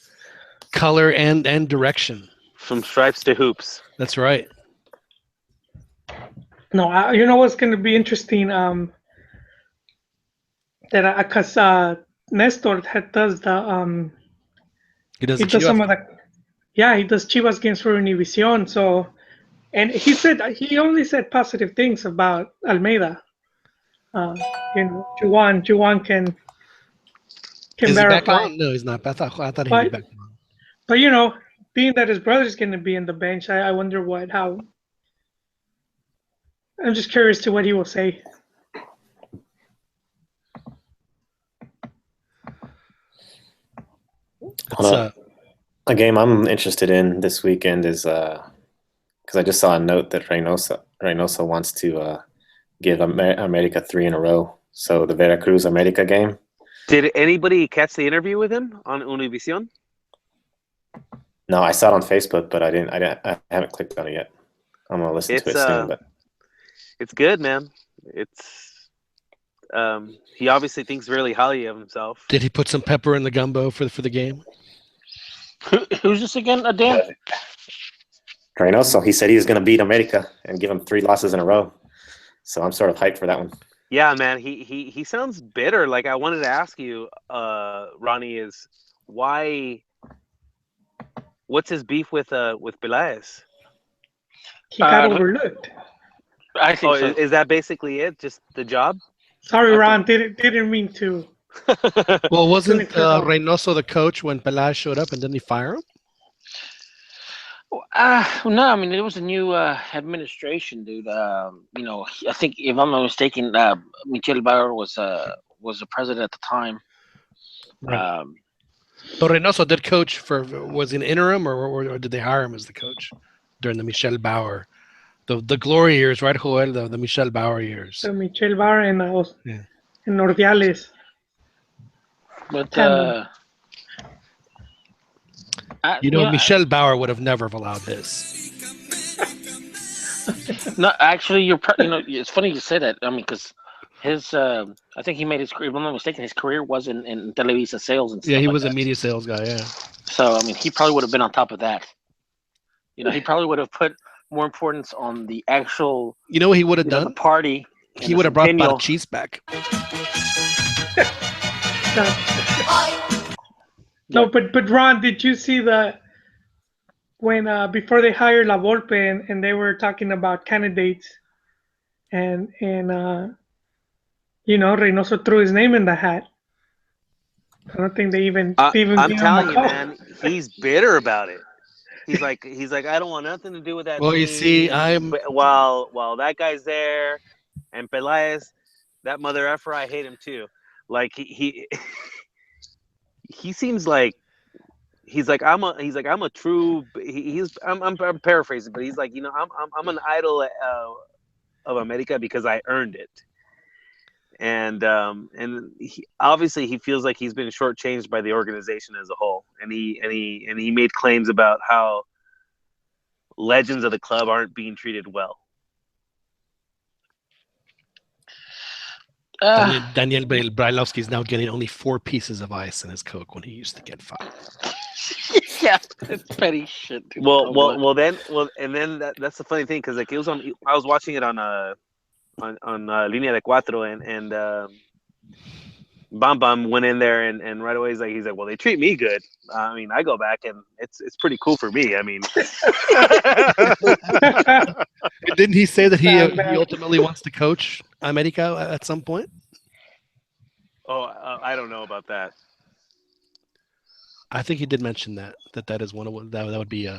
color and direction from stripes to hoops. That's right. No, you know what's going to be interesting? That because Nestor does the he does some of the he does Chivas games for Univision. So, and he only said positive things about Almeida. Juan can Is verify. he back on? No, he's not. I thought he'd be back on. But being that his brother's going to be in the bench, I wonder how. I'm just curious to what he will say. A game I'm interested in this weekend is because I just saw a note that Reynoso wants to give America 3 in a row. So the Veracruz America game. Did anybody catch the interview with him on Univision? No, I saw it on Facebook, but I haven't clicked on it yet. I'm gonna listen to it soon. But it's good, man. It's he obviously thinks really highly of himself. Did he put some pepper in the gumbo for the game? Who's this again, Dan? Reynoso. He said he was going to beat America and give him 3 losses in a row. So I'm sort of hyped for that one. Yeah, man. He sounds bitter. Like, I wanted to ask you, Ronnie, is why? What's his beef with Peláez? He got overlooked. I think so. Is that basically it? Just the job? Sorry, Ron. Didn't mean to. Well, wasn't Reynoso the coach when Peláez showed up, and didn't he fire him? No, I mean, it was a new administration, dude. I think, if I'm not mistaken, Michel Bauer was the president at the time. Right. So Reynoso did coach was he an interim, or did they hire him as the coach during the Michel Bauer, the glory years, right, Joel? The Michel Bauer years. So Michel Bauer and Nordiales. But Michel Bauer would have never allowed this. No, actually, it's funny you say that. I mean, because his, I think he made his career. If I'm not mistaken, his career was in Televisa sales and stuff. Yeah, he was a media sales guy. Yeah. So I mean, he probably would have been on top of that. He probably would have put more importance on the actual. You know what he would have done? The party. He would have brought Cheese back. No, but Ron, did you see when before they hired La Volpe and they were talking about candidates and Reynoso threw his name in the hat. I don't think they even. I'm telling you, man, he's bitter about it. He's like, I don't want nothing to do with that. Well, team. you see, while that guy's there, and Peláez, that mother effer, I hate him too. Like he seems like I'm paraphrasing, but he's like, I'm an idol of America because I earned it, and obviously he feels like he's been shortchanged by the organization as a whole, and he made claims about how legends of the club aren't being treated well. Daniel Brailovsky is now getting only 4 pieces of ice in his Coke when he used to get 5. Yeah, it's petty shit. Dude. Then that's the funny thing, because like it was on. I was watching it on Línea de Cuatro, and Bam Bam went in there and right away he's like, well, they treat me good. I mean, I go back and it's pretty cool for me. I mean, didn't he say that he ultimately wants to coach America at some point? I don't know about that. I think he did mention that is one of that would be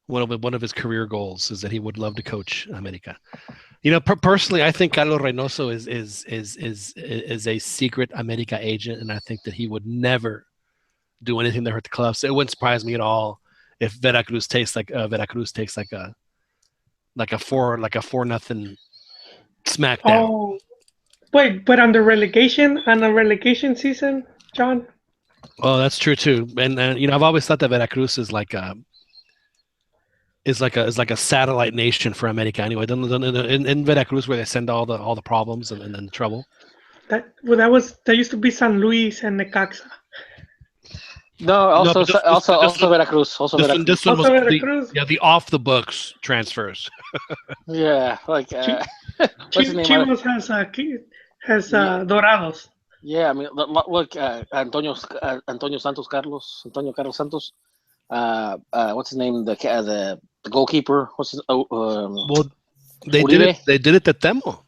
one of his career goals is that he would love to coach America. You know, personally, I think Carlos Reynoso is a secret America agent, and I think that he would never do anything to hurt the club. So it wouldn't surprise me at all if Veracruz takes like a 4-0 smackdown. Oh, wait, but on the relegation season, John. Oh, that's true too. And you know, I've always thought that Veracruz is like a satellite nation for America. Anyway, in Veracruz, where they send all the problems and then trouble. That used to be San Luis and Necaxa. No, also Veracruz. This one was Veracruz. The off the books transfers. Yeah, like Chivas has Dorados. Yeah, I mean, look, Antonio Carlos Santos. What's his name? The goalkeeper. What's his? Well, they did it. They did it to Temo.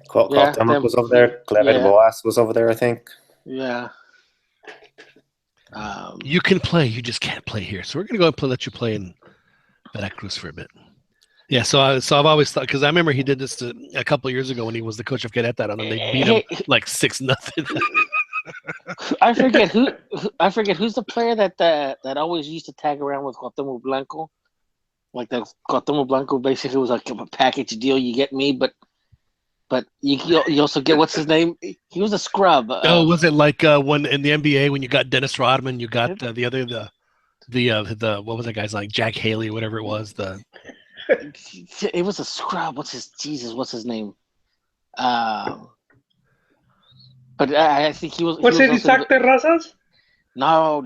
Temo was over there. Clever Boas was over there, I think. Yeah. You can play. You just can't play here. So we're gonna go and let you play in Veracruz for a bit. Yeah. So I've always thought, because I remember he did this a couple of years ago when he was the coach of Querétaro, and they beat him like 6-0. I forget who's the player that always used to tag around with Cuauhtémoc Blanco. Like the Cuauhtémoc Blanco basically was like a package deal. You get me, but you also get, what's his name? He was a scrub. Was it like when in the NBA when you got Dennis Rodman, you got the other what was that guy's like, Jack Haley, whatever it was, it was a scrub. What's his name? But I think he was. What's it, Isaac Terrazas? No.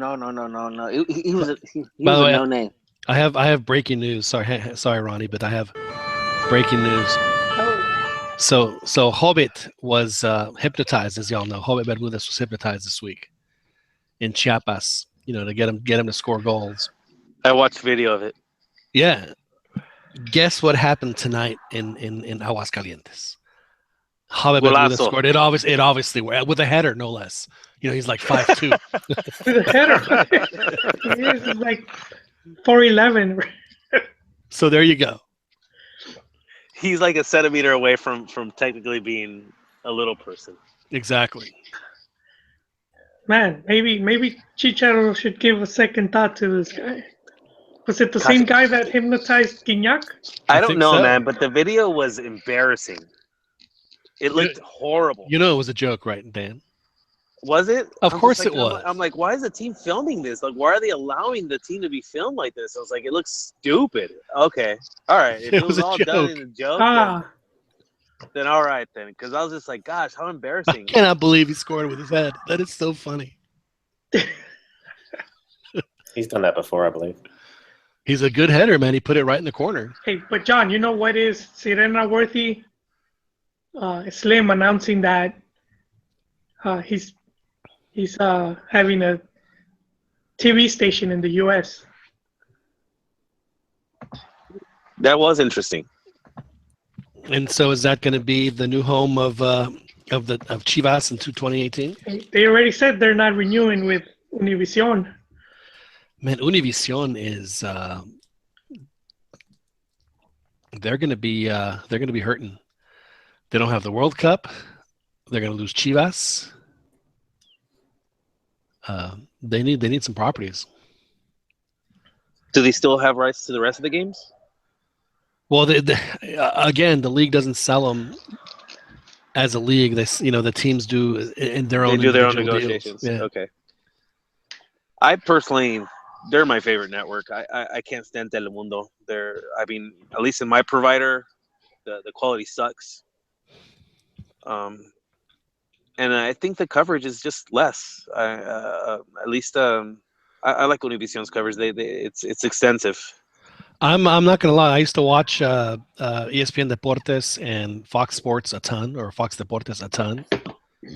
He was a no name. I have breaking news. Sorry, Ronnie, but I have breaking news. So Hobbit was hypnotized, as y'all know. Hobbit Bermudez was hypnotized this week in Chiapas, you know, to get him to score goals. I watched video of it. Yeah. Guess what happened tonight in Aguascalientes? Hobbit Bermudez scored. It obviously with a header, no less. You know, he's like 5'2". With a header. He's like 4'11". So there you go. He's like a centimeter away from technically being a little person. Exactly. Man, maybe Chicharo should give a second thought to this guy. Was it the same guy that hypnotized Guignac? I don't know, man, but the video was embarrassing. It looked horrible. You know it was a joke, right, Dan? Was it? Of course it was. I'm like, why is the team filming this? Like, why are they allowing the team to be filmed like this? I was like, it looks stupid. Okay. All right. If it was all done in a joke, then all right then. Because I was just like, gosh, how embarrassing. I cannot believe he scored with his head. That is so funny. He's done that before, I believe. He's a good header, man. He put it right in the corner. Hey, but John, you know what is Sirena worthy? Slim announcing that he's having a TV station in the U.S. That was interesting. And so, is that going to be the new home of Chivas in 2018? They already said they're not renewing with Univision. Man, Univision is they're going to be hurting. They don't have the World Cup. They're going to lose Chivas. They need some properties. Do they still have rights to the rest of the games? Well, again, the league doesn't sell them as a league. The teams do in their own. They do their own negotiations. Yeah. Okay. I personally, they're my favorite network. I can't stand Telemundo. At least in my provider, the quality sucks. And I think the coverage is just less. At least I like Univision's coverage. It's extensive. I'm not gonna lie. I used to watch ESPN Deportes and Fox Sports a ton, or Fox Deportes a ton.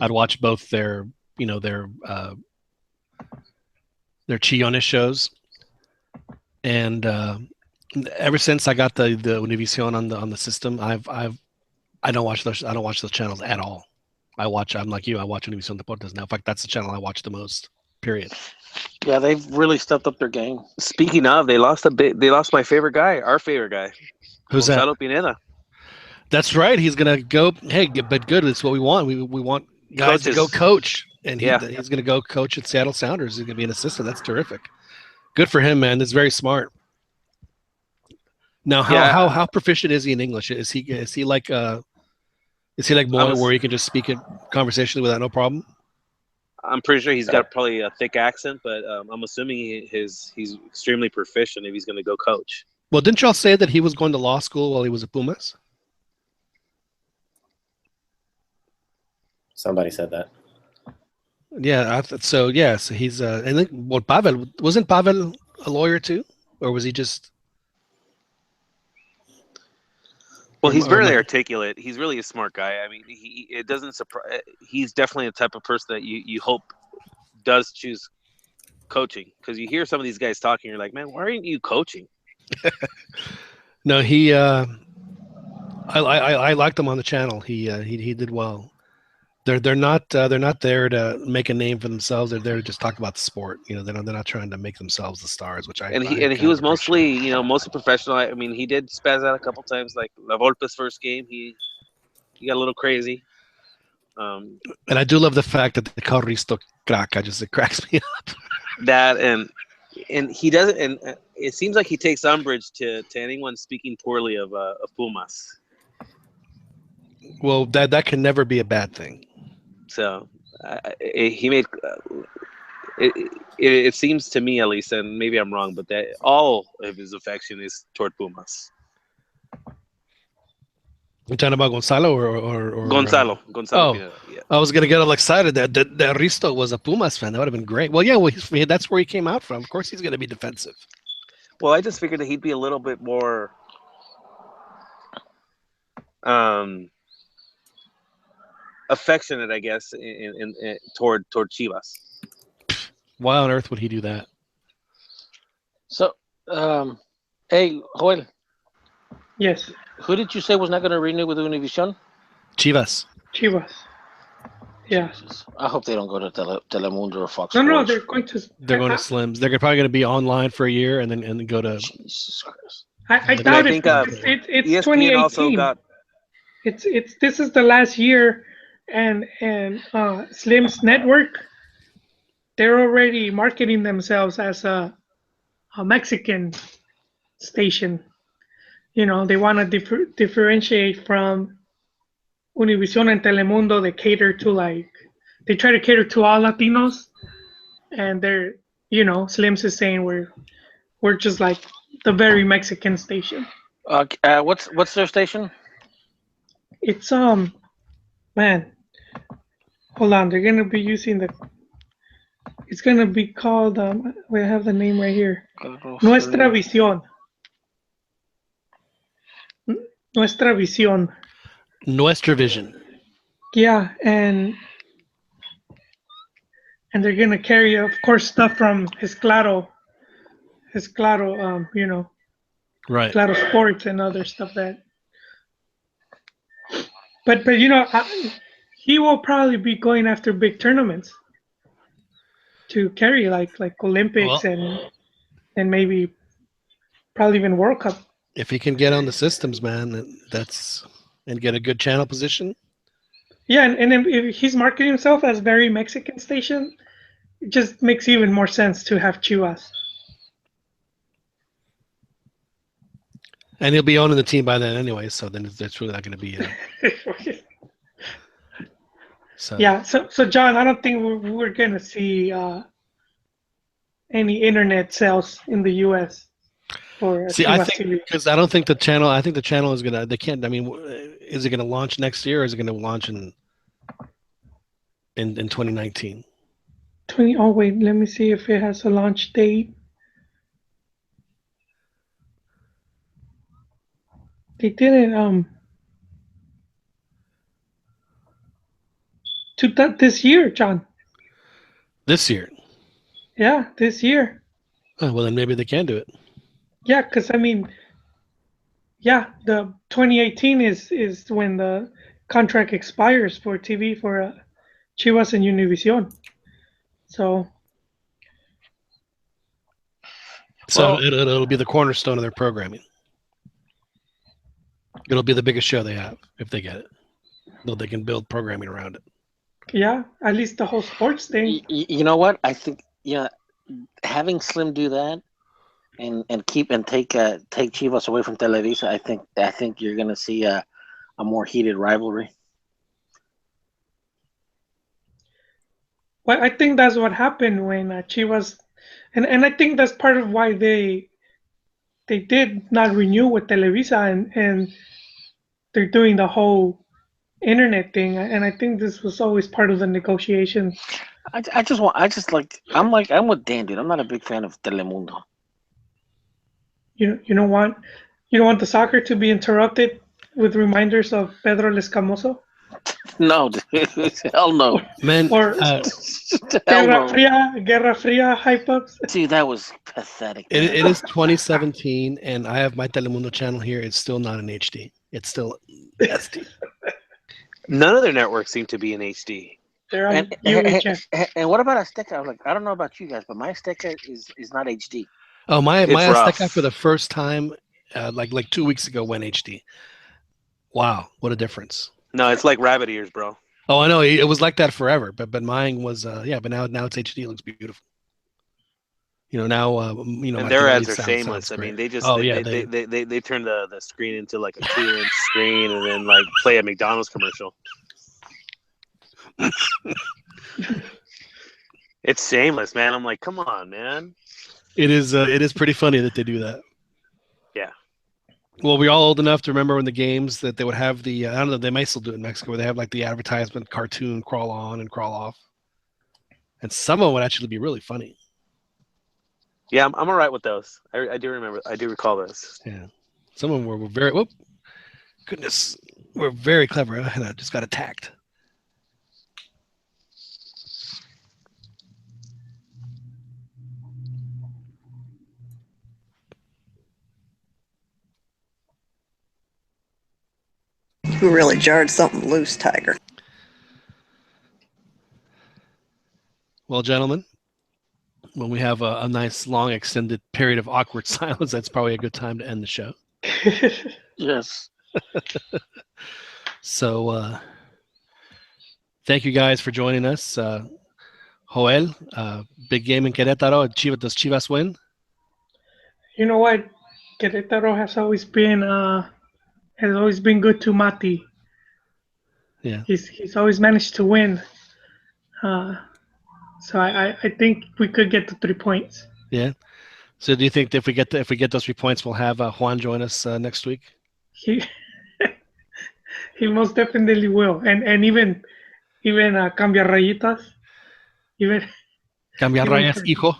I'd watch both their Chillones shows, and ever since I got the Univision on the system, I don't watch those channels at all. I'm like you. I watch Univision Deportes now. In fact, that's the channel I watch the most. Period. Yeah, they've really stepped up their game. Speaking of, they lost my favorite guy, our favorite guy. Who's Gonzalo that? Pineda. That's right. He's gonna go. Hey, but good. That's what we want. We want guys to go coach, and he's gonna go coach at Seattle Sounders. He's gonna be an assistant. That's terrific. Good for him, man. That's very smart. Now, how proficient is he in English? Is he like Moy, where he can just speak it conversationally without no problem? I'm pretty sure he's got probably a thick accent, but I'm assuming he's extremely proficient if he's going to go coach. Well, didn't y'all say that he was going to law school while he was at Pumas? Somebody said that. Yeah, so. Yes, he's and then Pavel wasn't Pavel a lawyer too, or was he just? Well, he's very articulate. He's really a smart guy. I mean, it doesn't surprise. He's definitely the type of person that you hope does choose coaching, because you hear some of these guys talking, you're like, man, why aren't you coaching? No, he. I liked him on the channel. He did well. They're not there to make a name for themselves. They're there to just talk about the sport. They're not trying to make themselves the stars, which he was mostly professional. I mean, he did spaz out a couple times, like La Volpe's first game. He got a little crazy. And I do love the fact that the Carristo crack. It cracks me up. That and he doesn't. And it seems like he takes umbrage to anyone speaking poorly of Pumas. Well, that can never be a bad thing. So he made it seems to me, at least, and maybe I'm wrong, but that all of his affection is toward Pumas. You're talking about Gonzalo or Gonzalo. Oh, yeah. I was gonna get all excited that Risto was a Pumas fan. That would have been great. Well, yeah, that's where he came out from. Of course, he's gonna be defensive. Well, I just figured that he'd be a little bit more affectionate, I guess, in toward Chivas. Why on earth would he do that? So, hey, Joel. Yes. Who did you say was not going to renew with Univision? Chivas. Yeah. I hope they don't go to Telemundo or Fox. No, they're going to. They're going to Slims. They're probably going to be online for a year and then go to. Jesus Christ. I doubt it. It's ESPN 2018. Also got. This is the last year. And Slim's network, they're already marketing themselves as a Mexican station. They want to differentiate from Univision and Telemundo. They try to cater to all Latinos, and they're, Slim's is saying we're just like the very Mexican station. What's their station? It's man. Hold on, they're gonna be using it's gonna be called we have the name right here. Nuestra Visión. Nuestra Visión. Nuestra Vision. Yeah, and they're gonna carry, of course, stuff from his Claro, right. Claro Sports and other stuff that. But he will probably be going after big tournaments to carry like Olympics and maybe probably even World Cup. If he can get on the systems, man, and get a good channel position. Yeah, and if he's marketing himself as very Mexican station, it just makes even more sense to have Chivas. And he'll be owning the team by then anyway, so then it's really not going to be. So. Yeah, so John, I don't think we're going to see any internet sales in the U.S. for See, I think because I don't think the channel. I think the channel is gonna. They can't. I mean, is it going to launch next year, or is it going to launch in 2019? Oh wait, let me see if it has a launch date. They didn't. this year, John. This year. Yeah, this year. Oh, well, then maybe they can do it. Yeah, because I mean, yeah, the 2018 is when the contract expires for TV for Chivas and Univision. So it'll be the cornerstone of their programming. It'll be the biggest show they have if they get it. Though they can build programming around it. Yeah, at least the whole sports thing. You know what? I think having Slim do that and take Chivas away from Televisa, I think you're gonna see a more heated rivalry. Well, I think that's what happened when Chivas, and I think that's part of why they did not renew with Televisa and they're doing the whole internet thing, and I think this was always part of the negotiation. I'm with Dan, dude. I'm not a big fan of Telemundo. You don't want the soccer to be interrupted with reminders of Pedro Lescamoso? No, dude. Hell no. Man, or Guerra Fria hype-ups? Dude, that was pathetic. It is 2017, and I have my Telemundo channel here. It's still not in HD. It's still SD. None of their networks seem to be in HD. They're on and what about Azteca? I don't know about you guys, but my Azteca is not HD. Oh, my rough. Azteca for the first time, like 2 weeks ago, went HD. Wow, what a difference! No, it's like rabbit ears, bro. Oh, I know it was like that forever, but mine was but now it's HD. It looks beautiful. Now and their ads are shameless. I mean, they just they turn the screen into like a 2-inch screen and then like play a McDonald's commercial. It's shameless, man. I'm like, come on, man. It is pretty funny that they do that. Yeah. Well, we're all old enough to remember when the games that they would have I don't know, they might still do it in Mexico, where they have like the advertisement cartoon crawl on and crawl off. And some of them would actually be really funny. Yeah, I'm all right with those. I do remember. I do recall those. Yeah. Some of them were very, goodness, we're very clever. And I just got attacked. You really jarred something loose, Tiger. Well, gentlemen, when we have a nice, long, extended period of awkward silence, that's probably a good time to end the show. Yes. So, thank you guys for joining us. Joel, big game in Querétaro. Does Chivas win? You know what? Querétaro has always been good to Mati. Yeah. He's always managed to win. So I think we could get the 3 points. Yeah. So do you think if we get those 3 points, we'll have Juan join us next week? He most definitely will, and even Cambia Rayitas, Cambia Rayas Hijo.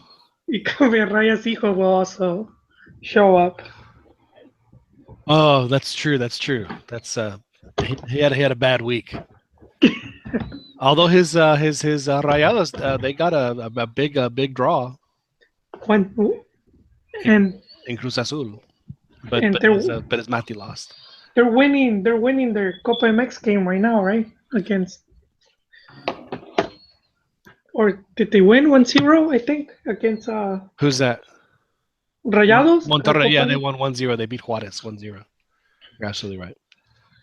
Cambia Rayas Hijo will also show up. Oh, that's true. That's he had a bad week. Although his Rayados, they got a big draw. In Cruz Azul, but his Mati lost. They're winning their Copa MX game right now, right? Against, or did they win 1-0? I think against who's that? Rayados. Monterrey. Yeah, they won 1-0. They beat Juarez 1-0. You're absolutely right.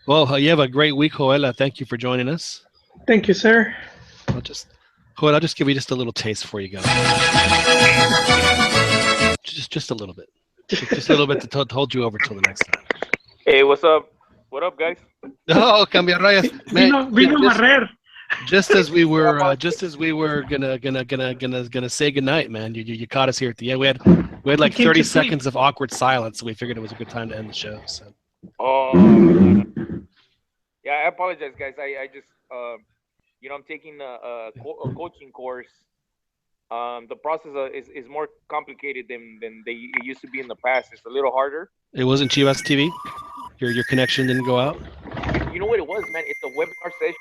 Well, you have a great week, Joel. Thank you for joining us. Thank you, sir. I'll just give you just a little taste for you guys. Just a little bit. Just a little bit to hold you over till the next time. Hey, what's up? What up, guys? Oh, Cambia Rayas. Vino Barrer. Just as we were gonna say goodnight, man. You caught us here at the end. We had like 30 seconds of awkward silence, so we figured it was a good time to end the show. So. Oh. Yeah, I apologize, guys. I just I'm taking a coaching course. The process is more complicated than it used to be in the past. It's a little harder. It wasn't Chivas TV? Your connection didn't go out? You know what it was, man? It's a webinar session.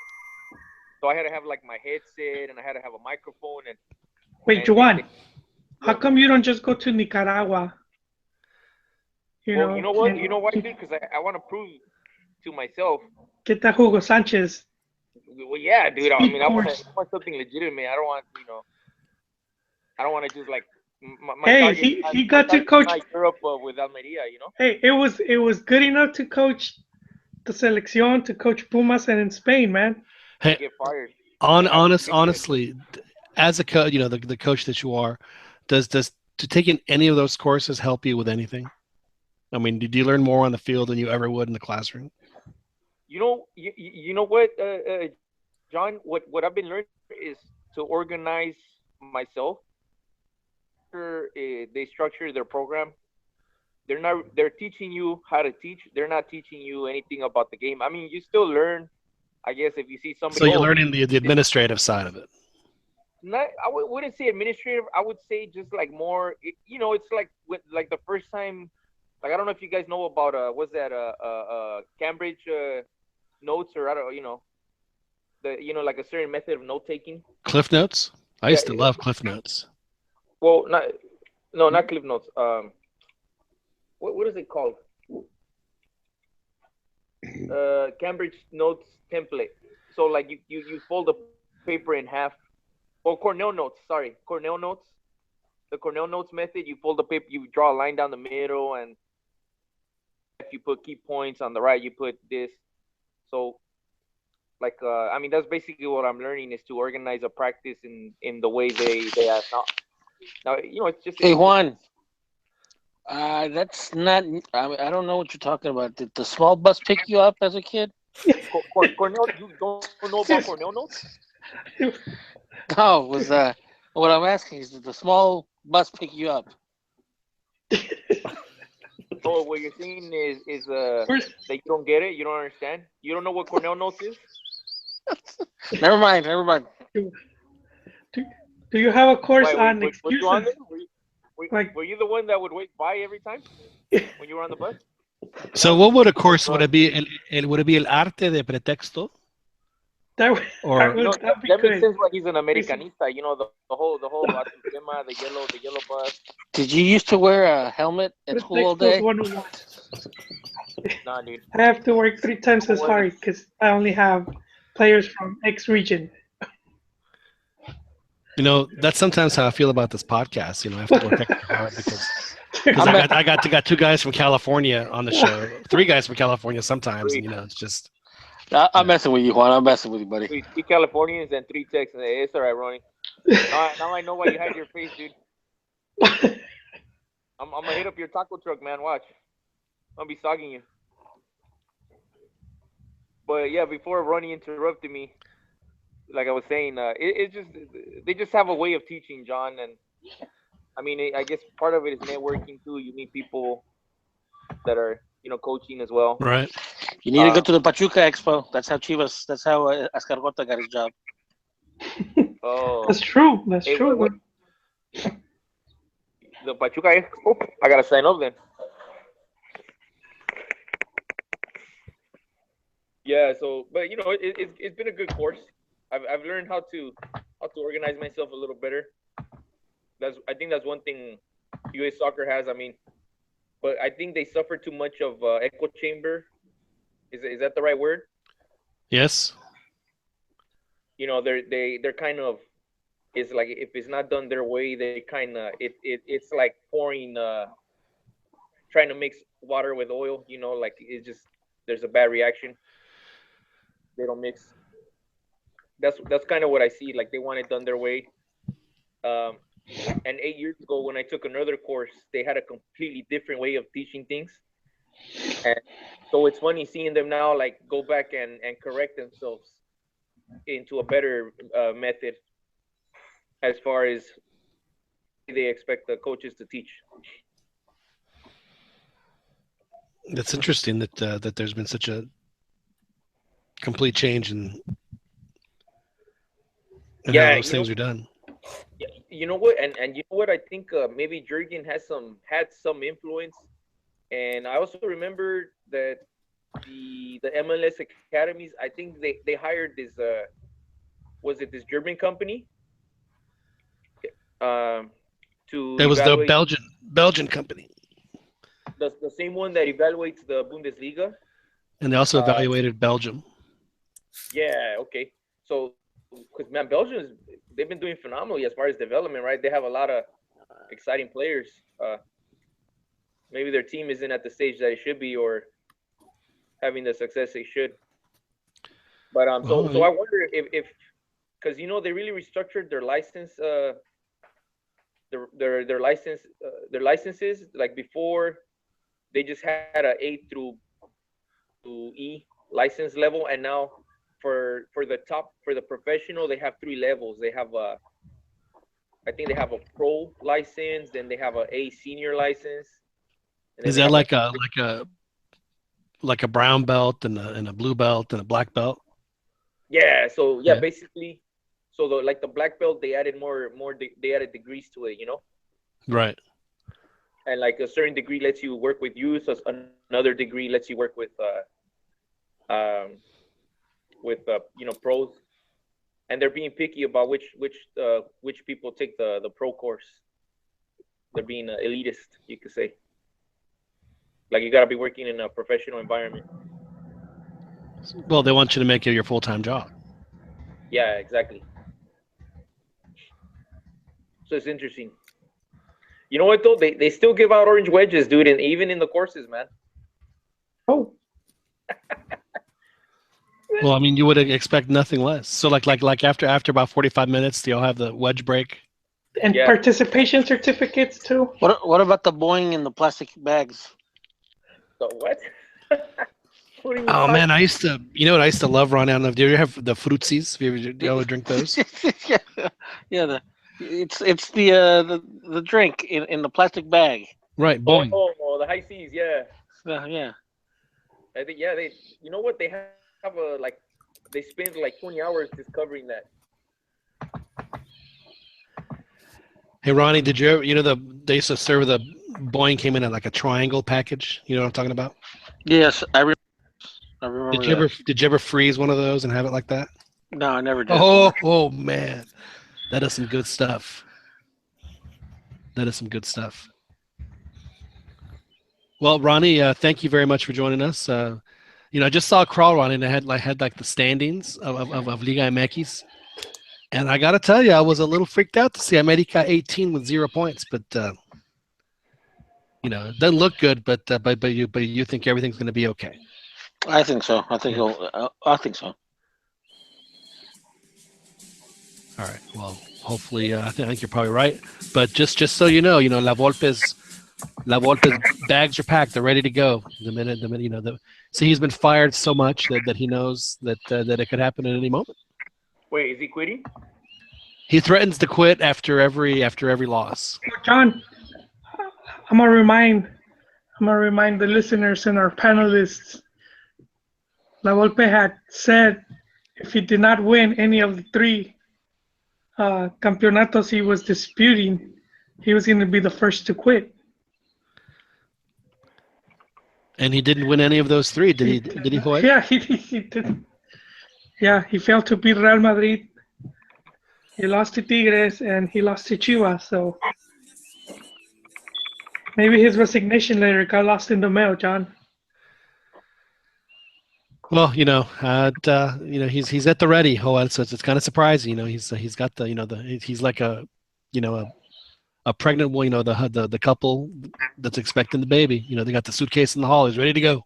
So I had to have like my headset, and I had to have a microphone. And Wait, Juan, how come you don't just go to Nicaragua? You know what? You know why, dude? Because I want to prove to myself. Get that Hugo Sanchez. Well, yeah, dude. I mean, I want something legitimate. I don't want, I don't want to just like. Hey, he got to coach Europe with Almeria, Hey, it was good enough to coach the selección, to coach Pumas, and in Spain, man. Hey, get fired. Honestly, as a coach, the coach that you are, does to taking any of those courses help you with anything? I mean, did you learn more on the field than you ever would in the classroom? You know what, John? What I've been learning is to organize myself. They structure their program. They're teaching you how to teach. They're not teaching you anything about the game. I mean, you still learn, I guess, if you see somebody. So you're learning the administrative side of it. I wouldn't say administrative. I would say just like more. It's like the first time. Like, I don't know if you guys know about what's that Cambridge notes, or I don't like a certain method of note taking. Cliff Notes. I used to love Cliff Notes. Well, not Cliff Notes. What is it called? Cambridge Notes template. So like you fold the paper in half. Oh, Cornell Notes. Sorry, Cornell Notes. The Cornell Notes method. You fold the paper. You draw a line down the middle, and if you put key points on the right, you put this. So, like, I mean, that's basically what I'm learning, is to organize a practice in the way they have now. It's just. Hey, Juan. That's not. I don't know what you're talking about. Did the small bus pick you up as a kid? Cornell, you don't know about Cornell Notes? No, what I'm asking is, did the small bus pick you up? So what you're saying is that you don't get it? You don't understand? You don't know what Cornell Notes is? Never mind. Do you have a course on excuses? Were you the one that would wait by every time when you were on the bus? So what would a course, would it be el arte de pretexto? That makes sense why he's an Americanista. The whole the yellow bus. Did you used to wear a helmet at school all day? Nah, dude. I have to work 3 times as hard because I only have players from X region. That's sometimes how I feel about this podcast. I have to work extra hard because I got 2 guys from California on the show, 3 guys from California sometimes. It's just. I'm messing with you, Juan. I'm messing with you, buddy. 3 Californians and 3 Texans. It's all right, Ronnie. Now I know why you hide your face, dude. I'm gonna hit up your taco truck, man. Watch. I'll be sogging you. But yeah, before Ronnie interrupted me, like I was saying, they just have a way of teaching, John. And I mean, I guess part of it is networking too. You meet people that are coaching as well. Right. You need to go to the Pachuca Expo. That's how Escargota got his job. Oh, that's true. That's true. The Pachuca Expo. I gotta sign up then. Yeah. So, but it's been a good course. I've learned how to organize myself a little better. I think that's one thing U.S. soccer has. I mean, but I think they suffer too much of echo chamber. Is that the right word? Yes. They're kind of, it's like, if it's not done their way, they kind of it's like pouring trying to mix water with oil. Like, it's just, there's a bad reaction. They don't mix. That's kind of what I see. Like, they want it done their way. And 8 years ago, when I took another course, they had a completely different way of teaching things. And so it's funny seeing them now, like, go back and correct themselves into a better method as far as they expect the coaches to teach. That's interesting that there's been such a complete change in how those things are done. Yeah, you know what, and you know what, I think maybe Jurgen had some influence, and I also remember that the MLS academies, I think they hired this was it this German company? To It was the evaluate Belgian company, the same one that evaluates the Bundesliga. and they also evaluated Belgium. Yeah, okay. So, because man, they've been doing phenomenally as far as development, right? They have a lot of exciting players. Maybe their team isn't at the stage that it should be, or having the success they should. But so I wonder if because you know they really restructured their license, their licenses. Like before, they just had a A through E license level, and now for the professional, they have 3 levels. They have I think they have a pro license, then they have a senior license. Is that like a brown belt and a blue belt and a black belt? Yeah. So yeah. Basically, so the black belt, they added they added degrees to it, you know. Right. And like a certain degree lets you work with youth, another degree lets you work with you know, pros, and they're being picky about which people take the pro course. They're being elitist, you could say. Like you got to be working in a professional environment. Well, they want you to make it your full-time job. Yeah, exactly. So it's interesting. You know what though? They still give out orange wedges, dude, and even in the courses, man. Oh. Well, I mean, you would expect nothing less. So like after about 45 minutes, do y'all have the wedge break? And participation certificates too. What about the Boeing and the plastic bags? The what? Oh man, I used to love, Ron. I don't know. Do you ever have the fruitsies? Do you ever drink those? Yeah. It's the drink in the plastic bag. Right, Boeing. Oh, the high seas, yeah. Yeah. I think they. You know what, they have they spend like 20 hours discovering that. Hey Ronnie, did you ever, they used to serve the Boeing came in at like a triangle package? You know what I'm talking about? Yes, I remember. Did you ever freeze one of those and have it like that? No, I never did. Oh man, that is some good stuff. Well, Ronnie, thank you very much for joining us. I just saw a crawl, Ronnie, and I had like the standings of LigaMX. And I got to tell you, I was a little freaked out to see America 18 with 0 points, but it doesn't look good. But you think everything's going to be okay? I think so. I think so. All right. Well, hopefully, I think you're probably right. But just so you know, La Volpe's bags are packed. They're ready to go. The minute see, he's been fired so much that he knows that it could happen at any moment. Wait, is he quitting? He threatens to quit after every loss. John, I'm gonna remind the listeners and our panelists. La Volpe had said if he did not win any of the 3 campeonatos he was disputing, he was going to be the first to quit. And he didn't win any of those 3, did he? Did he? Quit? Yeah, he did. Yeah, he failed to beat Real Madrid. He lost to Tigres and he lost to Chivas. So maybe his resignation letter got lost in the mail, John. Well, he's at the ready. So it's kind of surprising. He's got he's like a pregnant woman. The couple that's expecting the baby. They got the suitcase in the hall. He's ready to go.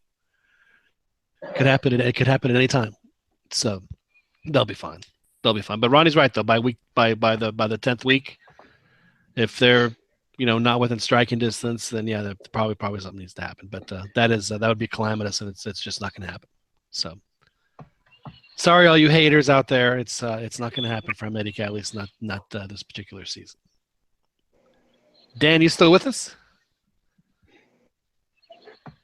It could happen at any time. So they'll be fine. But Ronnie's right though. By the 10th week, if they're not within striking distance, then yeah, probably something needs to happen. But that would be calamitous, and it's just not going to happen. So sorry, all you haters out there. It's not going to happen for America, at least not this particular season. Dan, you still with us?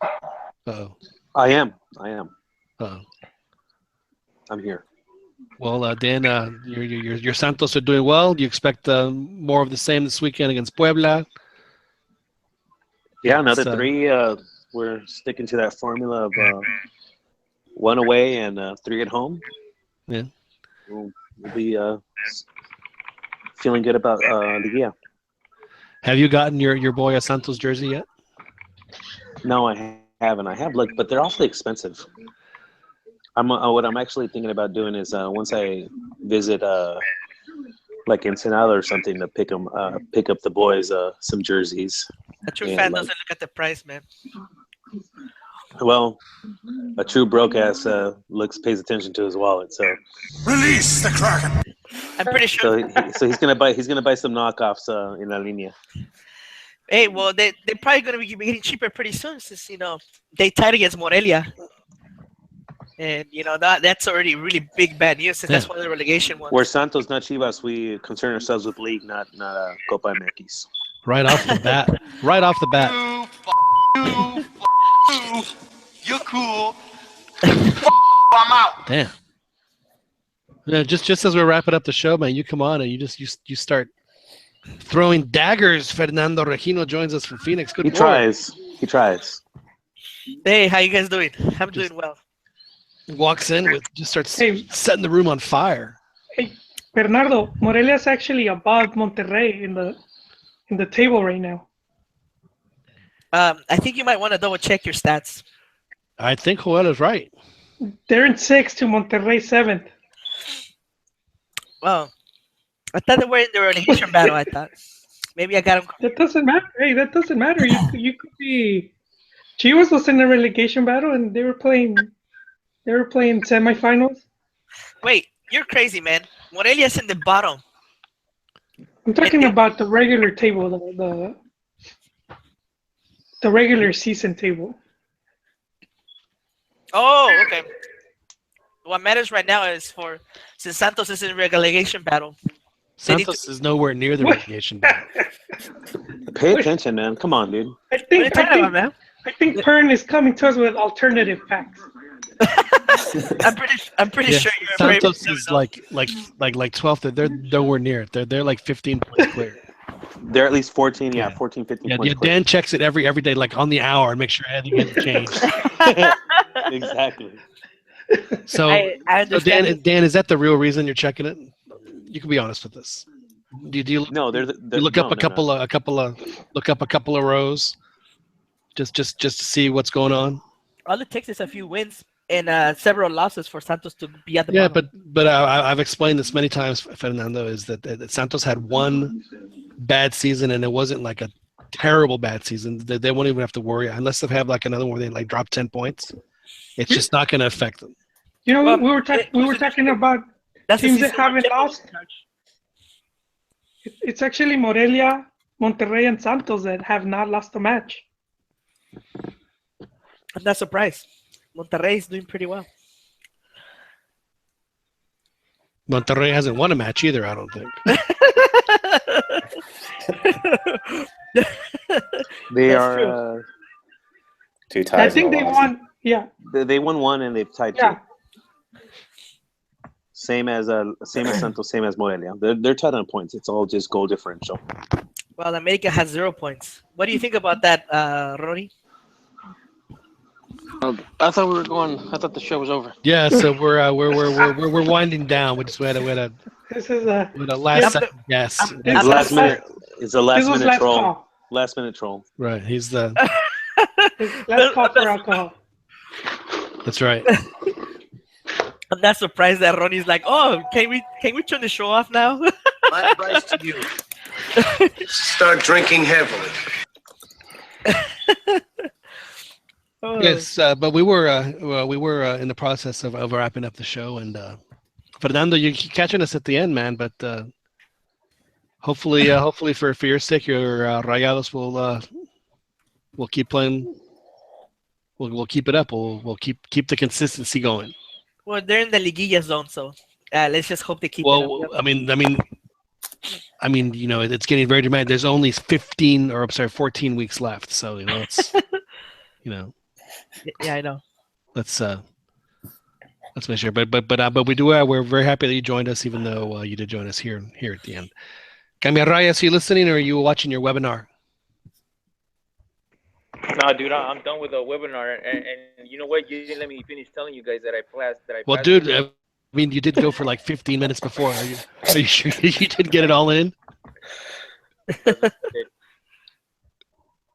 Uh-oh. I am. Uh-oh. I'm here. Well, Dan, your Santos are doing well. Do you expect more of the same this weekend against Puebla? Yeah, another 3. We're sticking to that formula of 1 away and 3 at home. Yeah. we'll be feeling good about Liga. Have you gotten your boy a Santos jersey yet? No, I haven't. I have looked, but they're awfully expensive. What I'm actually thinking about doing is once I visit like Ensenada or something to pick up the boys some jerseys. A true fan doesn't look at the price, man. Well, a true broke ass pays attention to his wallet. So Release the Kraken. I'm pretty sure. So he's gonna buy some knockoffs in La Linea. Hey, well, they're probably gonna be getting cheaper pretty soon since they tied against Morelia, and that's already really big bad news since that's one of the relegation ones. We're Santos, not Chivas. We concern ourselves with league, not Copa MX. Right off the bat. Right off the bat. You're cool. I'm out. Damn. Yeah, just as we're wrapping up the show, man, you come on and you start throwing daggers. Fernando Regino joins us from Phoenix. Good morning. He tries. Hey, how you guys doing? I'm doing well. Walks in starts setting the room on fire. Hey, Bernardo, Morelia's actually above Monterrey in the table right now. I think you might want to double check your stats. I think Joel is right. They're in 6th to Monterrey 7th. Well, I thought they were in the relegation battle. I thought maybe I got them. That doesn't matter. Hey, that doesn't matter. You could be. Chivas was in the relegation battle, and they were playing semifinals. Wait, you're crazy, man. Morelia's in the bottom. I'm talking about the regular table, the regular season table. Oh, okay. What matters right now is since Santos is in relegation battle. Santos is nowhere near the relegation battle. Pay attention, man. Come on, dude. I think Pern is coming to us with alternative facts. I'm pretty sure you're Santos is like 12th. They're nowhere near it. They're like 15 points clear. They're at least 14, 14, 15 points. Dan checks it every day, like on the hour, and make sure anything hasn't changed. Exactly. So, I understand. Dan, is that the real reason you're checking it? You can be honest with this. Do you look up a couple of rows, just to see what's going on? All it takes is a few wins and several losses for Santos to be at the bottom. but I've explained this many times, Fernando, is that Santos had one bad season, and it wasn't like a terrible bad season. They won't even have to worry unless they have like another one where they like drop 10 points. It's just not going to affect them. We were talking about teams that haven't lost. It's actually Morelia, Monterrey, and Santos that have not lost a match. I'm not surprised. Monterrey is doing pretty well. Monterrey hasn't won a match either, I don't think. They are 2 ties. I think they won. Yeah. They won 1 and they've tied 2. Yeah. Same as Santos, same as Morelia. They're tied on points. It's all just goal differential. Well, America has 0 points. What do you think about that, Rory? I thought we were going. I thought the show was over. Yeah, so we're winding down. We had a last second guess. It's a last minute troll. Call. Last minute troll. Right. He's the last call for alcohol. That's right. I'm not surprised that Ronnie's like, oh, can we turn the show off now? My advice to you: start drinking heavily. Yes, but we were in the process of wrapping up the show, and Fernando, you're catching us at the end, man. But hopefully for your sake, your Rayados will keep playing. We'll keep it up. We'll keep the consistency going. Well, they're in the Liguilla zone, so let's just hope they keep it up. Well, I mean, it's getting very dramatic. There's only 14 weeks left, so it's Yeah, I know. Let's make sure. But we're very happy that you joined us, even though you did join us here at the end. Cambia Rayas, are you listening or are you watching your webinar? No, dude, I'm done with the webinar, and you know what? You didn't let me finish telling you guys that I passed. Well, dude, mean, you did go for like 15 minutes before. Are you sure you did get it all in?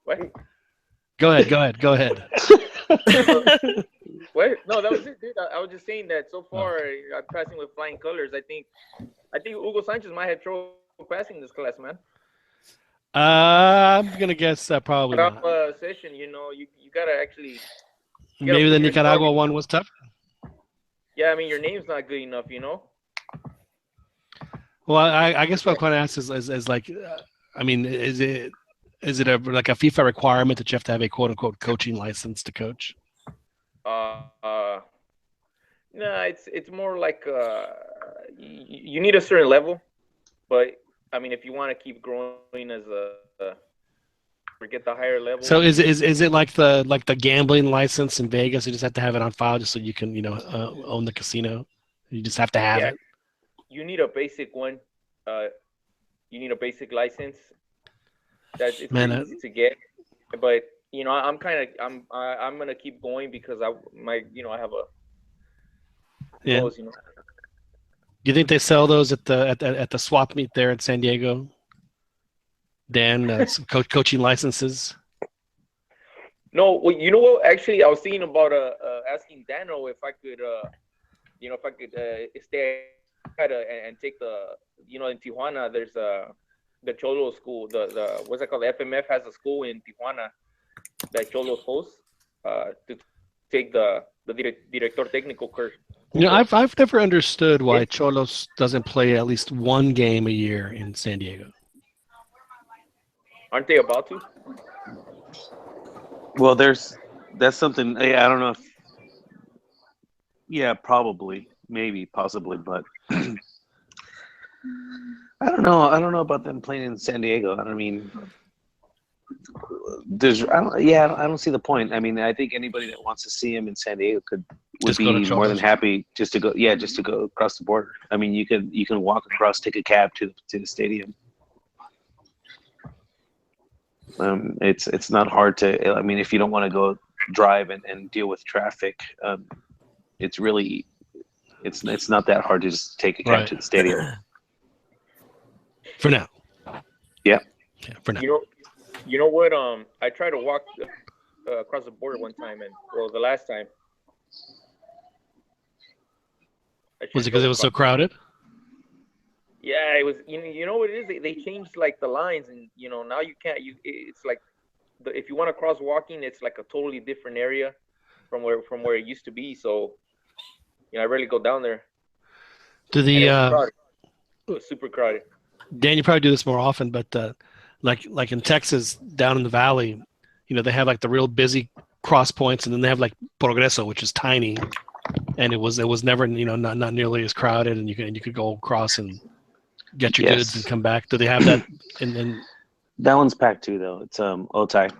What? Go ahead. What? No, that was it, dude. I was just saying that so far I'm passing with flying colors. I think Hugo Sanchez might have trouble passing this class, man. I'm gonna guess probably not. Session, you gotta actually. Maybe the Nicaragua one was tough. Yeah, I mean your name's not good enough, Well, I guess what I'm trying to ask is like, I mean, is it like a FIFA requirement that you have to have a quote unquote coaching license to coach? No, it's more like you need a certain level, but I mean if you want to keep growing as or get the higher level. So is it like the gambling license in Vegas? You just have to have it on file just so you can own the casino. You just have to have it. You need a basic one. You need a basic license. That's easy to get, but I'm gonna keep going because I have a goals, Do you think they sell those at the swap meet there in San Diego? Dan, some coaching licenses. No, well, you know what? Actually, I was thinking about asking Dano if I could, stay and take the, in Tijuana. There's the Cholo school. The what's that called? The FMF has a school in Tijuana that Cholos hosts to take the director técnico course. I've never understood why Cholos doesn't play at least one game a year in San Diego. Aren't they about to? Well, that's something. I don't know if. Yeah, probably, maybe, possibly, but I don't know. I don't know about them playing in San Diego. I mean, I don't see the point. I mean, I think anybody that wants to see him in San Diego would be more than happy just to go. Yeah, just to go across the border. I mean, you can walk across, take a cab to the stadium. It's not hard to. I mean, if you don't want to go drive and deal with traffic, it's not that hard to just take a cab to the stadium. For now. Yeah. For now. You know what? I tried to walk across the border one time, the last time. Was it because it was so crowded? Yeah, it was. You know what it is? They changed like the lines, and now you can't. It's like if you want to cross walking, it's like a totally different area from where it used to be. So, I rarely go down there. It was super crowded. Dan, you probably do this more often, but like in Texas, down in the valley, they have like the real busy cross points, and then they have like Progreso, which is tiny, and it was never not nearly as crowded, and you could go across and get your goods and come back. Do they have that? And that one's packed too, though. It's Otay.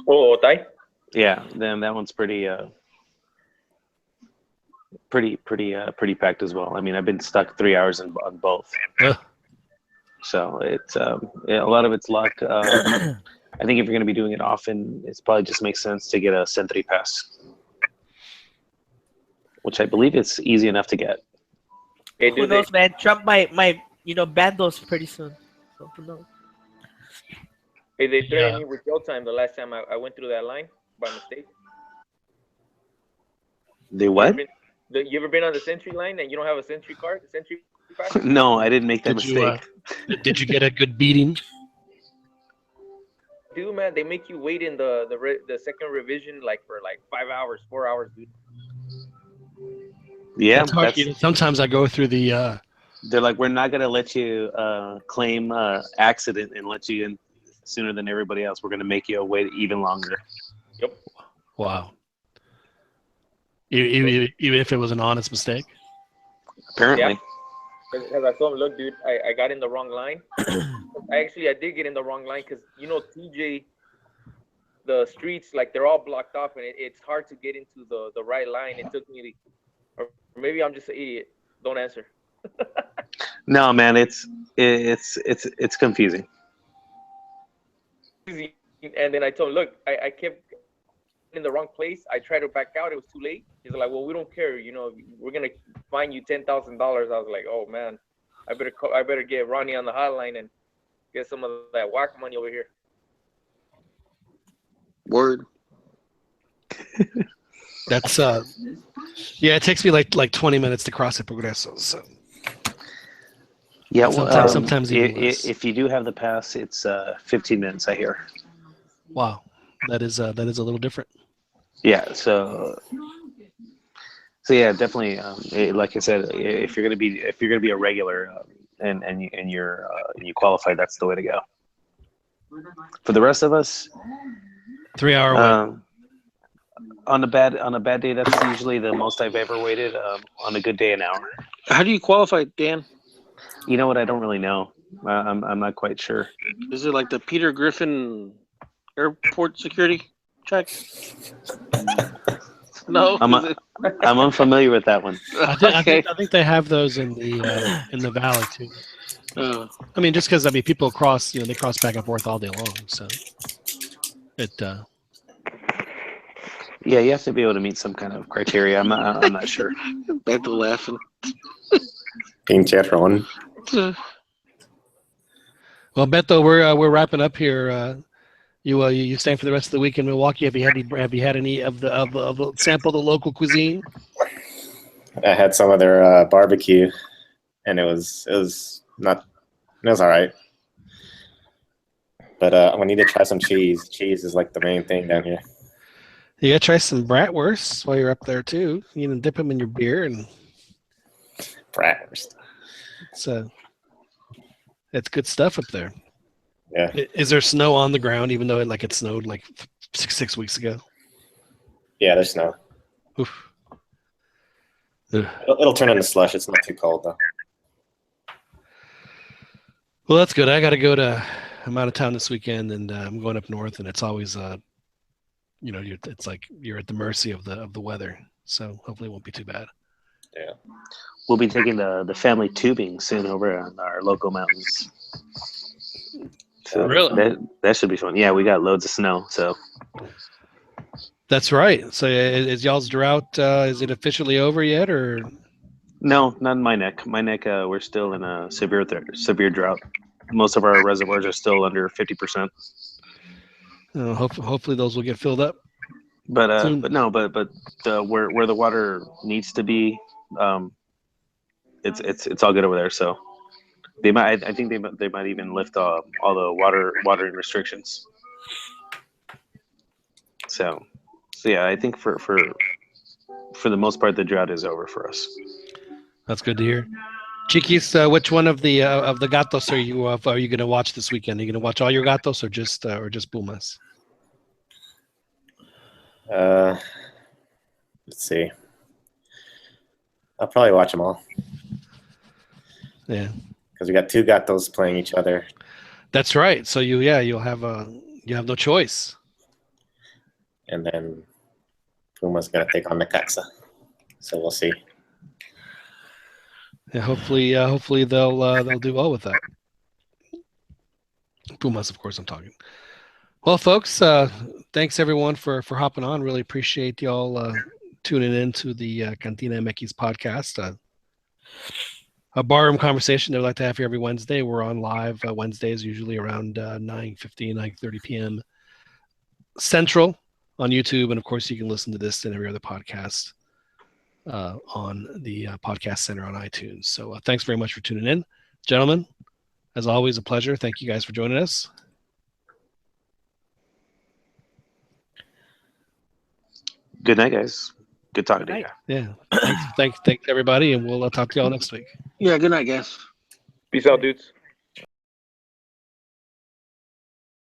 Oh, Otay. Yeah, then that one's pretty packed as well. I mean, I've been stuck 3 hours on both. So it's a lot of it's luck. I think if you're going to be doing it often, it's probably just makes sense to get a Sentry pass, which I believe it's easy enough to get. Who knows, man? Trump might ban those pretty soon. So who knows? Hey, they threatened me with jail time the last time I went through that line by mistake. They what? You ever been on the Sentry line and you don't have a Sentry card? Sentry pass? No, I didn't make that mistake. Did you get a good beating? Dude, man, they make you wait in the second revision for 5 hours, 4 hours, dude. Yeah, sometimes I go through the. They're like, we're not gonna let you claim accident and let you in sooner than everybody else. We're gonna make you wait even longer. Yep. Wow. Even if it was an honest mistake. Apparently. Yeah. Because I told him, look, dude, I got in the wrong line. I did get in the wrong line because TJ, the streets they're all blocked off and it's hard to get into the right line. It took me. Or maybe I'm just an idiot. Don't answer. No, man, it's confusing. And then I told him, look, I kept in the wrong place. I tried to back out. It was too late. He's like, well, we don't care. We're going to fine you $10,000. I was like, oh, man, I better get Ronnie on the hotline and get some of that whack money over here. Word. That's it takes me like 20 minutes to cross the Progreso. So yeah, well, sometimes if you do have the pass, it's 15 minutes. I hear. Wow, that is a little different. Yeah. So yeah, definitely. Like I said, if you're gonna be a regular and you qualify, that's the way to go. For the rest of us, 3 hour wait. On a bad day, that's usually the most I've ever waited. On a good day, an hour. How do you qualify, Dan? You know what? I don't really know. I'm not quite sure. Is it like the Peter Griffin airport security check? No, I'm unfamiliar with that one. I think they have those in the valley too. I mean, just because people cross, they cross back and forth all day long, so it. Yeah, you have to be able to meet some kind of criteria. I'm not sure. Back to laughing. Pinche Ron. Well, Beto, we're wrapping up here. You staying for the rest of the week in Milwaukee? Have you had any of the sample the local cuisine? I had some of their barbecue, and it was all right. But we need to try some cheese. Cheese is like the main thing down here. You gotta try some bratwursts while you're up there too. You can dip them in your beer and bratwurst. It's good stuff up there. Yeah. Is there snow on the ground, even though it snowed like 6 weeks ago? Yeah, there's snow. Oof. It'll turn into slush. It's not too cold though. Well, that's good. I'm out of town this weekend, and I'm going up north, and it's always it's like you're at the mercy of the weather. So hopefully it won't be too bad. Yeah. We'll be taking the family tubing soon over on our local mountains. So really? That should be fun. Yeah, we got loads of snow. So that's right. So is y'all's drought? Is it officially over yet, or? No, not in my neck. My neck, we're still in a severe drought. Most of our reservoirs are still under 50%. Hopefully those will get filled up. But where the water needs to be, it's all good over there. So I think they might even lift all the watering restrictions. So yeah, I think for the most part the drought is over for us. That's good to hear. Chiquis, which one of the gatos are you going to watch this weekend? Are you going to watch all your gatos or just Pumas? Let's see. I'll probably watch them all. Yeah, because we got two gatos playing each other. That's right. So you'll have no choice. And then Puma's gonna take on Necaxa. So we'll see. Yeah, hopefully they'll do well with that. Pumas, of course, I'm talking. Well, folks, thanks everyone for hopping on. Really appreciate y'all tuning in to the CantinaMX podcast. A barroom conversation that we like to have here every Wednesday. We're on live Wednesdays, usually around 9:30 p.m. Central on YouTube. And, of course, you can listen to this and every other podcast on the Podcast Center on iTunes. So thanks very much for tuning in. Gentlemen, as always, a pleasure. Thank you guys for joining us. Good night, guys. Good talking to you. Yeah. Thanks everybody, and we'll talk to y'all next week. Yeah, good night, guys. Peace out, dudes.